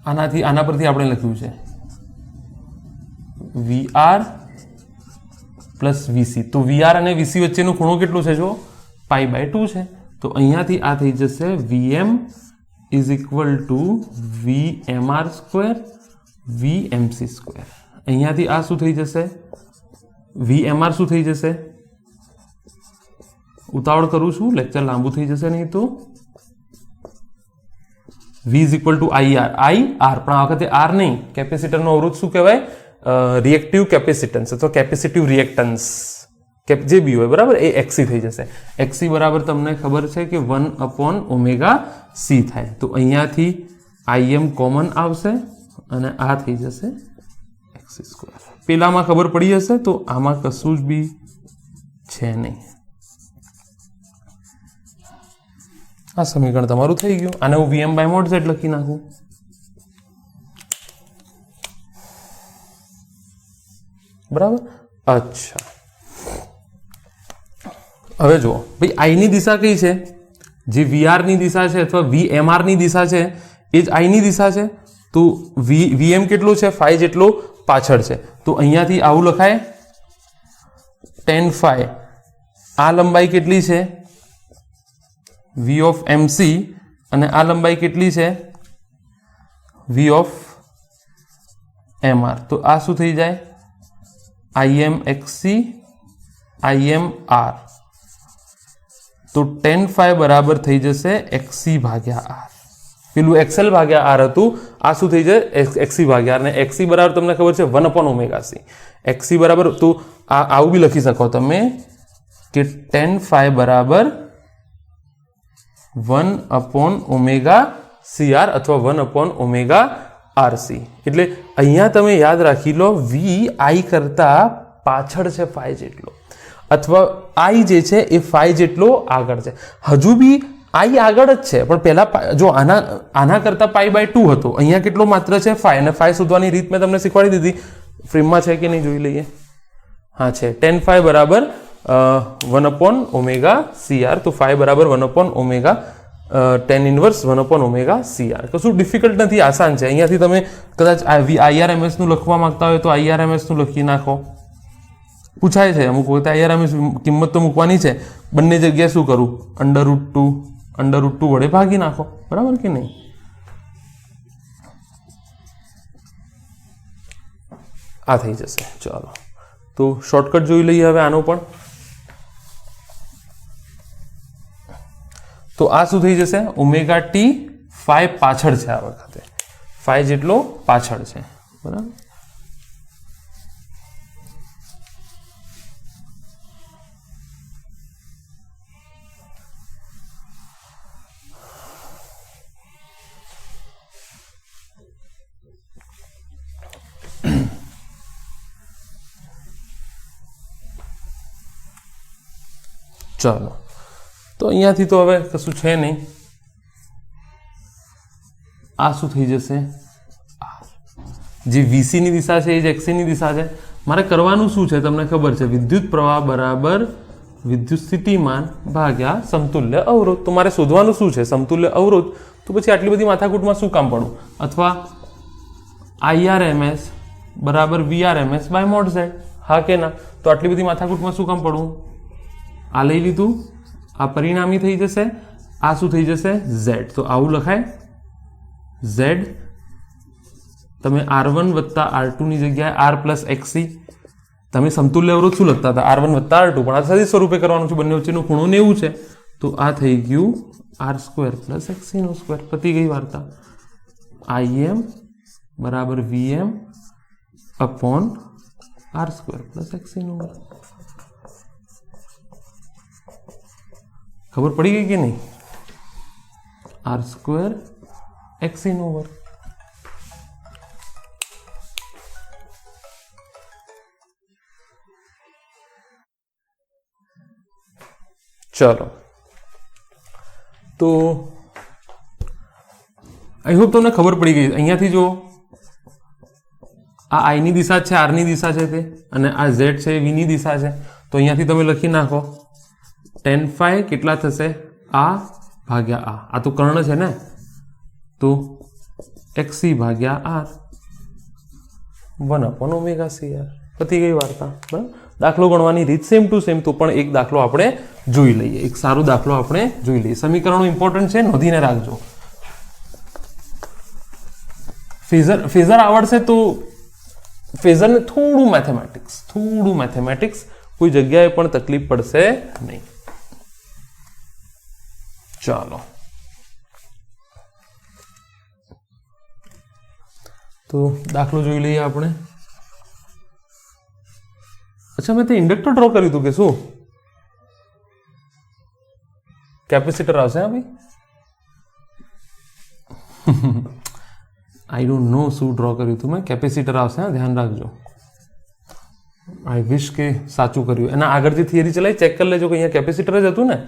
આના પરથી આપણે લખ્યું છે VR પ્લસ VC. તો VR અને VC વચ્ચેનો ખૂણો કેટલો છે? જો π/2 છે. તો અહીંયાથી આ થઈ જશે VM is equal two VMR square VMC square. અહીંયાથી આ શું થઈ જશે? VMR શું થઈ જશે? ઉતાવળ કરું છું, લેક્ચર લાંબુ થઈ જશે નહીં તો. V is equal two IR, પણ આ વખતે R નહીં. કેપેસિટરનો અવરોધ શું કહેવાય? રિએક્ટિવ કેપેસિટન્સ અથવા કેપેસિટિવ રિએક્ટન્સ, જે બી હોય, બરાબર. એ XC થઈ જશે. XC બરાબર તમને ખબર છે કે 1/ωc થાય. તો અહીંયાથી IM કોમન આવશે અને આ થઈ જશે XC સ્ક્વેર. પેલામાં ખબર પડી હશે, તો આમાં કશું જ બી છે નહીં. આ સમીકરણ તમારું થઈ ગયું. આને હું VM/mod z લખી નાખું. બરાબર. અચ્છા, હવે જુઓ ભાઈ, આઈ ની દિશા કઈ છે? જે VR ની દિશા છે અથવા VMR ની દિશા છે એ જ આઈ ની દિશા છે. તો VM કેટલો છે? φ જેટલો પાછળ છે. તો અહીંયાથી આવું લખાય tan φ. આ લંબાઈ કેટલી છે? V of MC. અને આ લંબાઈ કેટલી છે? V of MR. તો આ શું થઈ જાય? IM XC IM R. તો tan φ બરાબર થઈ જશે XC ભાગ્યા R. પેલું XL ભાગ્યા R હતું, આ શું થઈ જાય? XC ભાગ્યા R. અને XC બરાબર તમને ખબર છે 1/ωc. XC બરાબર, તો આવું બી લખી શકો તમે કે tan φ બરાબર 1/ωcR અથવા 1/ωRC. એટલે અહીંયા તમે યાદ રાખી લો, V I કરતા પાછળ છે φ જેટલો, અથવા I જે છે એ φ જેટલો આગળ છે. હજુ બી I આગળ જ છે, પણ પહેલા જો આના કરતા π/2 હતો, અહીંયા કેટલો માત્ર છે? φ. અને φ શોધવાની રીત મેં તમને શીખવાડી દીધી. ફ્રેમમાં છે કે નહીં જોઈ લઈએ. હા છે. tan φ બરાબર 1/ωcR. તો φ બરાબર 1/ωcR tan ઇન્વર્સ 1/ωCR. કશું ડિફિકલ્ટ નથી, આસાન છે. અહીંયાથી તમે કદાચ IRMS નું લખવા માંગતા હોય તો IRMS નું લખી નાખો. પૂછાય છે અમુક વખતે IRMS કિંમત તો મૂકવાની છે, બંને જગ્યાએ શું કરું, √2 વડે ભાગી નાખો, બરાબર કે નહીં. આ થઈ જશે. ચાલો તો શોર્ટકટ જોઈ લઈએ હવે આનો પણ. તો આ શું થઈ જશે, ωt phi પાછળ છે, આ વખતે phi જેટલો પાછળ છે, બરાબર. ચાલો તો અહીંયાથી તો હવે કશું છે નહીં. આ શું થઈ જશે, જે VC ની દિશા છે એ જ XC ની દિશા છે. મારે કરવાનું શું છે તમને ખબર છે, વિદ્યુત પ્રવાહ બરાબર વિદ્યુત સ્થિતિમાન ભાગ્યા સમતુલ્ય અવરોધ. તો મારે શોધવાનું શું છે, સમતુલ્ય અવરોધ. તો પછી આટલી બધી માથાકૂટમાં શું કામ પડવું, અથવા IRMS બરાબર VRMS બાય મોડ Z, હા કે ના. તો આટલી બધી માથાકૂટમાં શું કામ પડવું, આ લઈ લીધું, આ પરિણામી થઈ જશે, આ શું થઈ જશે Z. તો આવું લખાય Z. તમે R1 વત્તા R2 ની જગ્યાએ R પ્લસ XC, તમે સમતુલ્ય અવરોધ શું લખતા હતા, R1 વત્તા R2, પણ આ સદી સ્વરૂપે કરવાનું છે, બંને વચ્ચેનો ખૂણો 90 છે. તો આ થઈ ગયું R² પ્લસ XC². પતી ગઈ વાર્તા. IM બરાબર VM upon R² plus XC². ખબર પડી ગઈ કે નહીં, R² XC². ચલો તો આઈ હોપ તમને ખબર પડી ગઈ. અહીંયાથી જો આ I ની દિશા છે, R ની દિશા છે તે, અને આ Z છે V ની દિશા છે. તો અહીંયાથી તમે લખી નાખો tan phi કેટલા થશે, આ ભાગ્યા આ તો કર્ણ છે ને, તો XC ભાગ્યા R 1/ωCR. પતી ગઈ વાર્તા, બરાબર. દાખલો ગણવાની રીત સેમ ટુ સેમ. તો પણ એક દાખલો આપણે જોઈ લઈએ, એક સારો દાખલો આપણે જોઈ લઈએ. સમીકરણો ઇમ્પોર્ટન્ટ છે, નોંધીને રાખજો. ફેઝર આવડશે તો ફેઝરને થોડું મેથેમેટિક્સ કોઈ જગ્યાએ પણ તકલીફ પડશે નહીં. ચાલો તો દાખલો જોઈ લઈએ આપણે. અચ્છા, મેં તે ઇન્ડક્ટર ડ્રો કર્યું હતું કે શું, કેપેસિટર આવશે? હા ભાઈ, આઈ ડોન્ટ નો શું ડ્રો કર્યું હતું મેં. કેપેસિટર આવશે, હા, ધ્યાન રાખજો. આઈ વિશ કે સાચું કર્યું. એના આગળ જે થિયરી ચલાવી ચેક કરી લેજો કે અહીંયા કેપેસિટર જ હતું ને.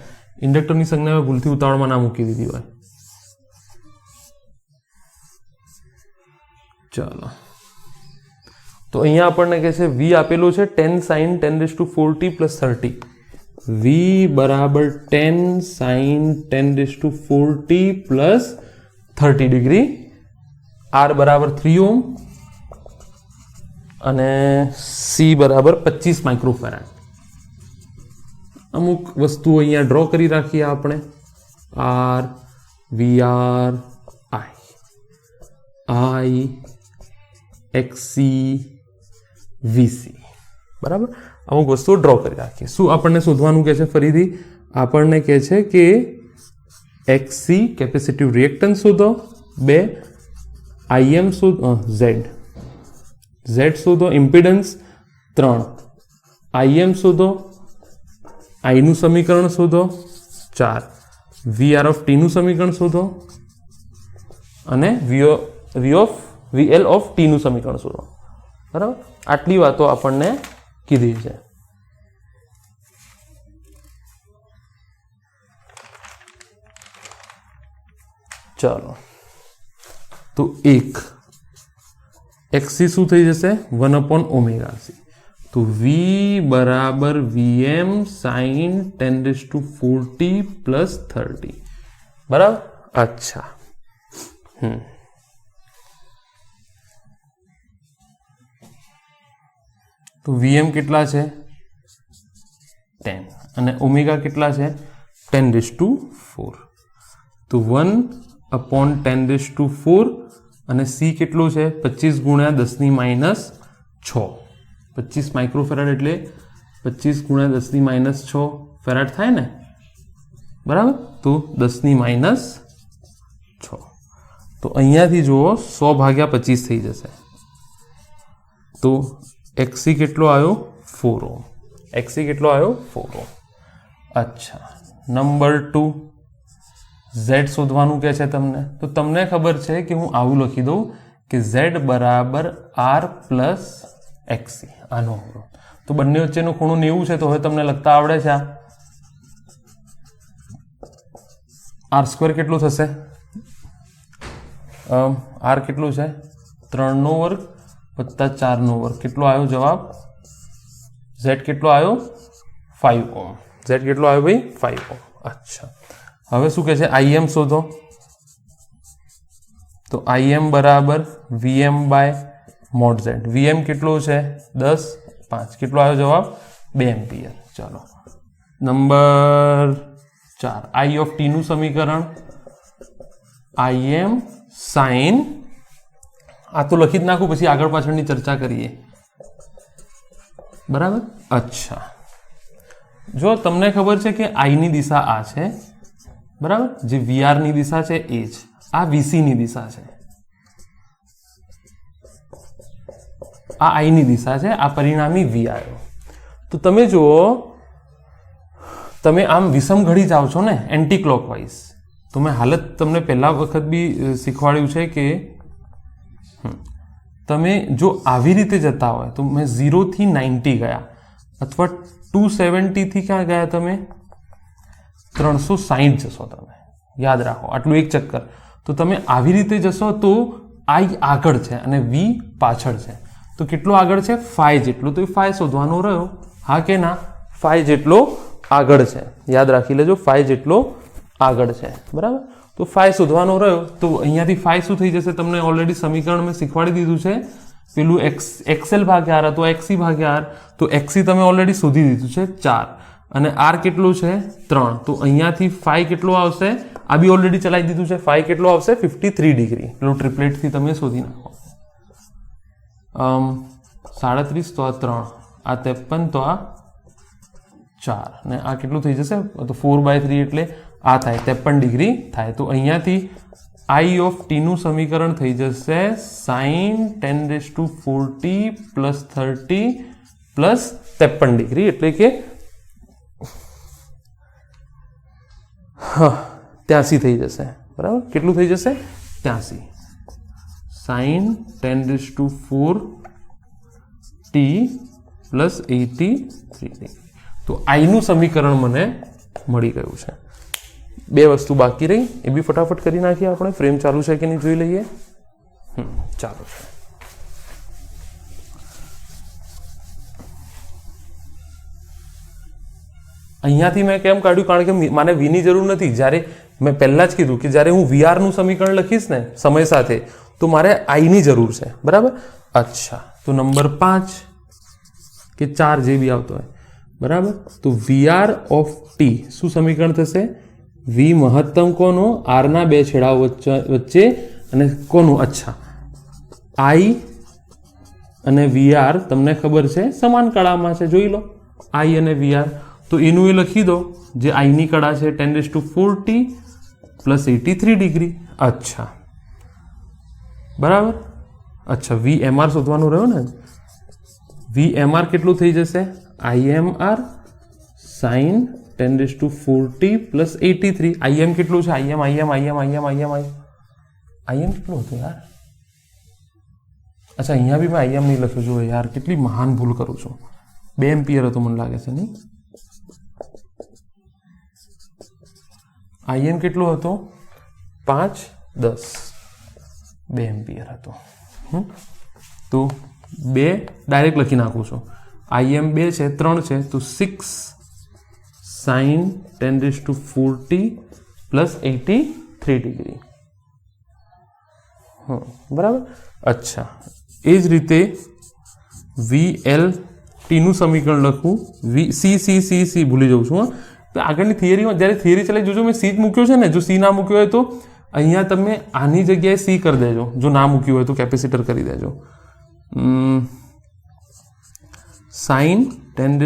ઇન્ડક્ટરની સંજ્ઞા મેં ભૂલથી ઉતાવળમાં ના મૂકી દીધી હોય. ચાલો તો અહીંયા આપણને કહે છે V આપેલો છે 10 sin 10⁴t + 30. V બરાબર 10 sin 10⁴t + 30 ડિગ્રી. R બરાબર 3 ઓહ્મ અને C બરાબર 25 માઇક્રોફેરાડ. અમુક વસ્તુઓ અહીંયા ડ્રો કરી રાખીએ આપણે. R VR I XC VC, બરાબર. અમુક વસ્તુઓ ડ્રો કરી રાખીએ. શું આપણને શોધવાનું કહે છે, ફરીથી આપણને કહે છે કે XC કેપેસિટિવ રિએક્ટન્સ શોધો, 2 IM શોધો, Z શોધો, ઇમ્પિડન્સ 3 IM શોધો, I નું સમીકરણ શોધો, 4 VR of T નું સમીકરણ શોધો અને VL of T નું સમીકરણ શોધો, બરાબર. આટલી વાતો આપણને કીધી છે. ચાલો તો એક XC શું થઈ જશે, 1/ωc. તો V બરાબર VM sin 10⁴t + 30 બરાબર. અચ્છા, તો વીએમ કેટલા છે 10 અને ઓમેગા કેટલા છે 10⁴. તો 1/10⁴ અને સી કેટલું છે 25 ગુણ્યા 10⁻6. 25 માઇક્રોફેરાડ એટલે 25 ગુણ્યા 10⁻6 ફેરાડ થાય ને, બરાબર. તો 10⁻6. તો અહીંયાથી જુઓ 100 ભાગ્યા 25 થઈ જશે. તો XC કેટલો આવ્યો 4 ઓહ્મ. XC કેટલો આવ્યો 4 ઓહ્મ. અચ્છા, નંબર 2 Z શોધવાનું કહે છે તમને. તો તમને ખબર છે કે હું આવું લખી દઉં કે Z બરાબર R પ્લસ XC. આનો તો બંને વચ્ચેનો ખૂણો 90 છે. તો હવે તમને લખતા આવડે છે. R સ્ક્વેર કેટલું થશે? R કેટલું છે 3નો વર્ગ વત્તા 4નો વર્ગ. કેટલો આવ્યો જવાબ? Z કેટલો આવ્યો 5 ઓહ્મ. Z કેટલો આવ્યો ભાઈ 5 ઓહ્મ. અચ્છા, હવે શું કહે છે IM શોધો. તો IM બરાબર VM by mod Z. VM કેટલો છે 10, 5. કેટલો આવ્યો જવાબ 2 એમ્પિયર. ચાલો નંબર 4 I ઓફ T નું સમીકરણ IM સાઇન. આ તો લખી જ નાખું, પછી આગળ પાછળની ચર્ચા કરીએ, બરાબર. અચ્છા, જો તમને ખબર છે કે I ની દિશા આ છે, બરાબર. જે VR ની દિશા છે એ જ. આ VC ની દિશા છે, આ I ની દિશા છે, આ પરિણામી V આવ્યો. તો તમે જુઓ, તમે આમ વિષમ ઘડી જાઓ છો ને એન્ટી ક્લોકવાઇઝ. તો મેં હાલત તમને પહેલા વખત બી શીખવાડ્યું છે કે તમે જો આવી રીતે જતા હોય તો મેં 0 થી 90 ગયા, અથવા 270 થી ક્યાં ગયા તમે 360 જશો. તમે યાદ રાખો આટલું એક ચક્કર. તો તમે આવી રીતે જશો તો I આગળ છે અને V પાછળ છે. તો કેટલો આગળ છે 5 જેટલો. તો એ 5 શોધવાનો રહ્યો. હા કે ના? 5 જેટલો આગળ છે. યાદ રાખી લેજો, 5 જેટલો આગળ છે, બરાબર. તો 5 શોધવાનો રહ્યો. તો અહીંયાથી 5 શું થઈ જશે? તમને ઓલરેડી સમીકરણ મેં શીખવાડી દીધું છે. પેલું XL ભાગ્યા R હતું, XC ભાગ્યા R. તો XC તમે ઓલરેડી શોધી દીધું છે 4 અને R કેટલું છે 3. તો અહીંયાથી 5 કેટલો આવશે? આ બી ઓલરેડી ચલાવી દીધું છે. 5 કેટલો આવશે 53 ડિગ્રી. પેલું ટ્રિપલેટથી તમે શોધી નાખો. 37 તો આ 3, આ 53 તો આ 4 ને આ કેટલું થઈ જશે? તો 4/3 એટલે આ થાય 53 ડિગ્રી થાય. તો અહીંયાથી I ઓફ T નું સમીકરણ થઈ જશે sin 10⁴t plus 30 plus 53 degree, એટલે કે 83 થઈ જશે, બરાબર. કેટલું થઈ જશે? 83. sin 10⁴t plus 83. તો I નું સમીકરણ મને મળી ગયું છે. 2 વસ્તુ બાકી રહી, એ બી ફટાફટ કરી નાખીએ આપણે. ફ્રેમ ચાલુ છે કે નહીં જોઈ લઈએ. ચાલુ છે. અહીંયાથી મેં કેમ કાઢ્યું? કારણ કે મને V ની જરૂર નથી. જ્યારે મેં પહેલા જ કીધું કે જ્યારે હું VR નું સમીકરણ લખીશ ને સમય સાથે, તો મારે I ની જરૂર છે, બરાબર. અચ્છા, તો નંબર 5 કે 4 જે બી આવતો હોય, બરાબર. તો VR ઓફ T શું સમીકરણ થશે? V મહત્તમ કોનો? R ના 2 છેડાઓ વચ્ચે અને કોનું? અચ્છા, I અને VR તમને ખબર છે સમાન કળામાં છે, જોઈ લો. I અને VR. તો એનું એ લખી દો, જે I ની કળા છે 10⁴t પ્લસ 83 ડિગ્રી. અચ્છા, બરાબર. અચ્છા, VMR શોધવાનું રહ્યો ને. VMR કેટલું થઈ જશે? IMR sin 10⁴t plus 83. IM કેટલું છે? IM કેટલું હતું યાર? અચ્છા, અહીંયા બી મેં IM નહીં લખ્યું. જો યાર, કેટલી મહાન ભૂલ કરું છું. 2 એમ્પિયર હતો મને લાગે છે, નહીં? IM કેટલો હતો? 5, 10. 2 એમ્પિયર હતો. તો 2 ડાયરેક્ટ લખી નાખું છું. IM 2 છે, 3 છે, તો 6 sin 10⁴t પ્લસ 83. ડિગ્રી. બરાબર. અચ્છા, એ જ રીતે VLT નું સમીકરણ લખું. સી ભૂલી જાઉં છું. તો આગળની થિયરીમાં જ્યારે થિયરી ચલાવી જોજો, મેં સી જ મૂક્યો છે ને. જો સી ના મૂક્યો હોય તો અહીંયા તમે આની જગ્યાએ સી કરી દેજો. જો ના મૂક્યું હોય તો કેપેસિટર કરી દેજો. sin 10⁴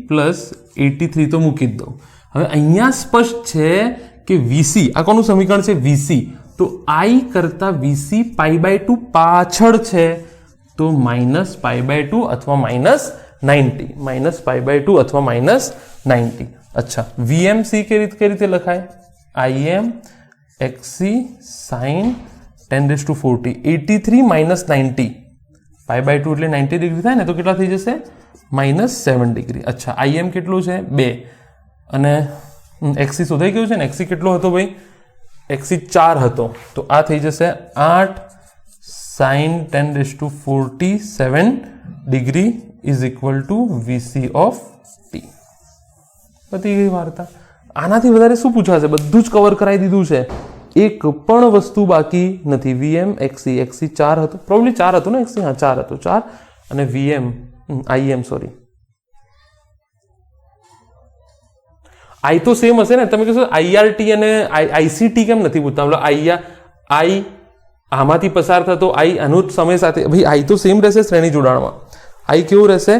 પ્લસ 83 તો મૂકી જ દઉં. હવે અહીંયા સ્પષ્ટ છે કે VC, આ કોનું સમીકરણ છે? VC. તો I કરતા VC π/2 પાછળ છે, તો -π/2 અથવા -90, -π/2 અથવા -90. અચ્છા, VMC કઈ રીતે લખાય? IM XC sin 10⁴ 83 -90 π/2 એટલે 90 ડિગ્રી થાય ને, તો કેટલા થઈ જશે? -7 ડિગ્રી. અચ્છા, IM કેટલું છે? 2. અને XC શોધાઈ ગયું છે ને. XC કેટલો હતો ભાઈ? XC 4 હતો, તો આ થઈ જશે 8 sin 10⁴ 7 degree is equal two VC of T. પતી ગઈ વાર્તા. આનાથી વધારે શું પૂછાશે? બધું જ કવર કરાવી દીધું છે. એક પણ વસ્તુ બાકી નથી. VM XC 4 હતો, પ્રોબ્લી 4 હતો ને. XC 4 હતો, 4. અને VM IM સોરી I તો સેમ હશે ને. તમે કહેશો IRT અને ICT કેમ નથી પૂછતા? મતલબ I આમાંથી પસાર થતો I અનુજ સમય સાથે, ભાઈ I તો સેમ રહેશે શ્રેણી જોડાણમાં. I કેવું રહેશે?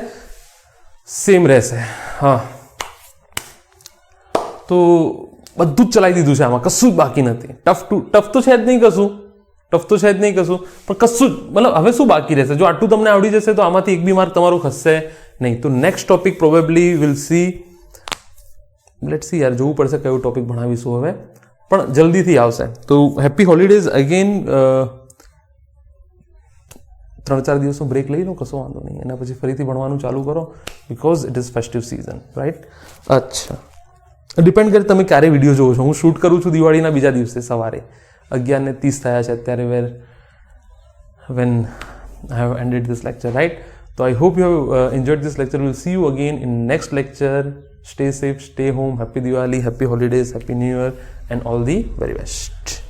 સેમ રહેશે. હા, તો બધું જ ચલાવી દીધું છે આમાં, કશું જ બાકી નથી. ટફ તો છે જ નહીં કશું, પણ કશું જ, મતલબ હવે શું બાકી રહેશે? જો આટલું તમને આવડી જશે તો આમાંથી એક બી માર્ક તમારું ખસશે નહીં. તો next topic probably will see, let's see યાર, જોવું પડશે કયો ટોપિક ભણાવીશું હવે, પણ જલ્દીથી આવશે. તો હેપી હોલિડેઝ અગેન. 3-4 દિવસનો બ્રેક લઈ લો, કશો વાંધો નહીં. એના પછી ફરીથી ભણવાનું ચાલુ કરો, because it is festive season, right? અચ્છા, ડિપેન્ડ કરે તમે ક્યારે વિડીયો જોવો છો. હું શૂટ કરું છું દિવાળીના બીજા દિવસે સવારે 11:30 થયા છે અત્યારે, when I have ended this lecture, right? So I hope you have enjoyed this lecture. We'll see you again in next lecture. Stay safe, stay home. Happy Diwali, happy holidays, happy New Year, and all the very best.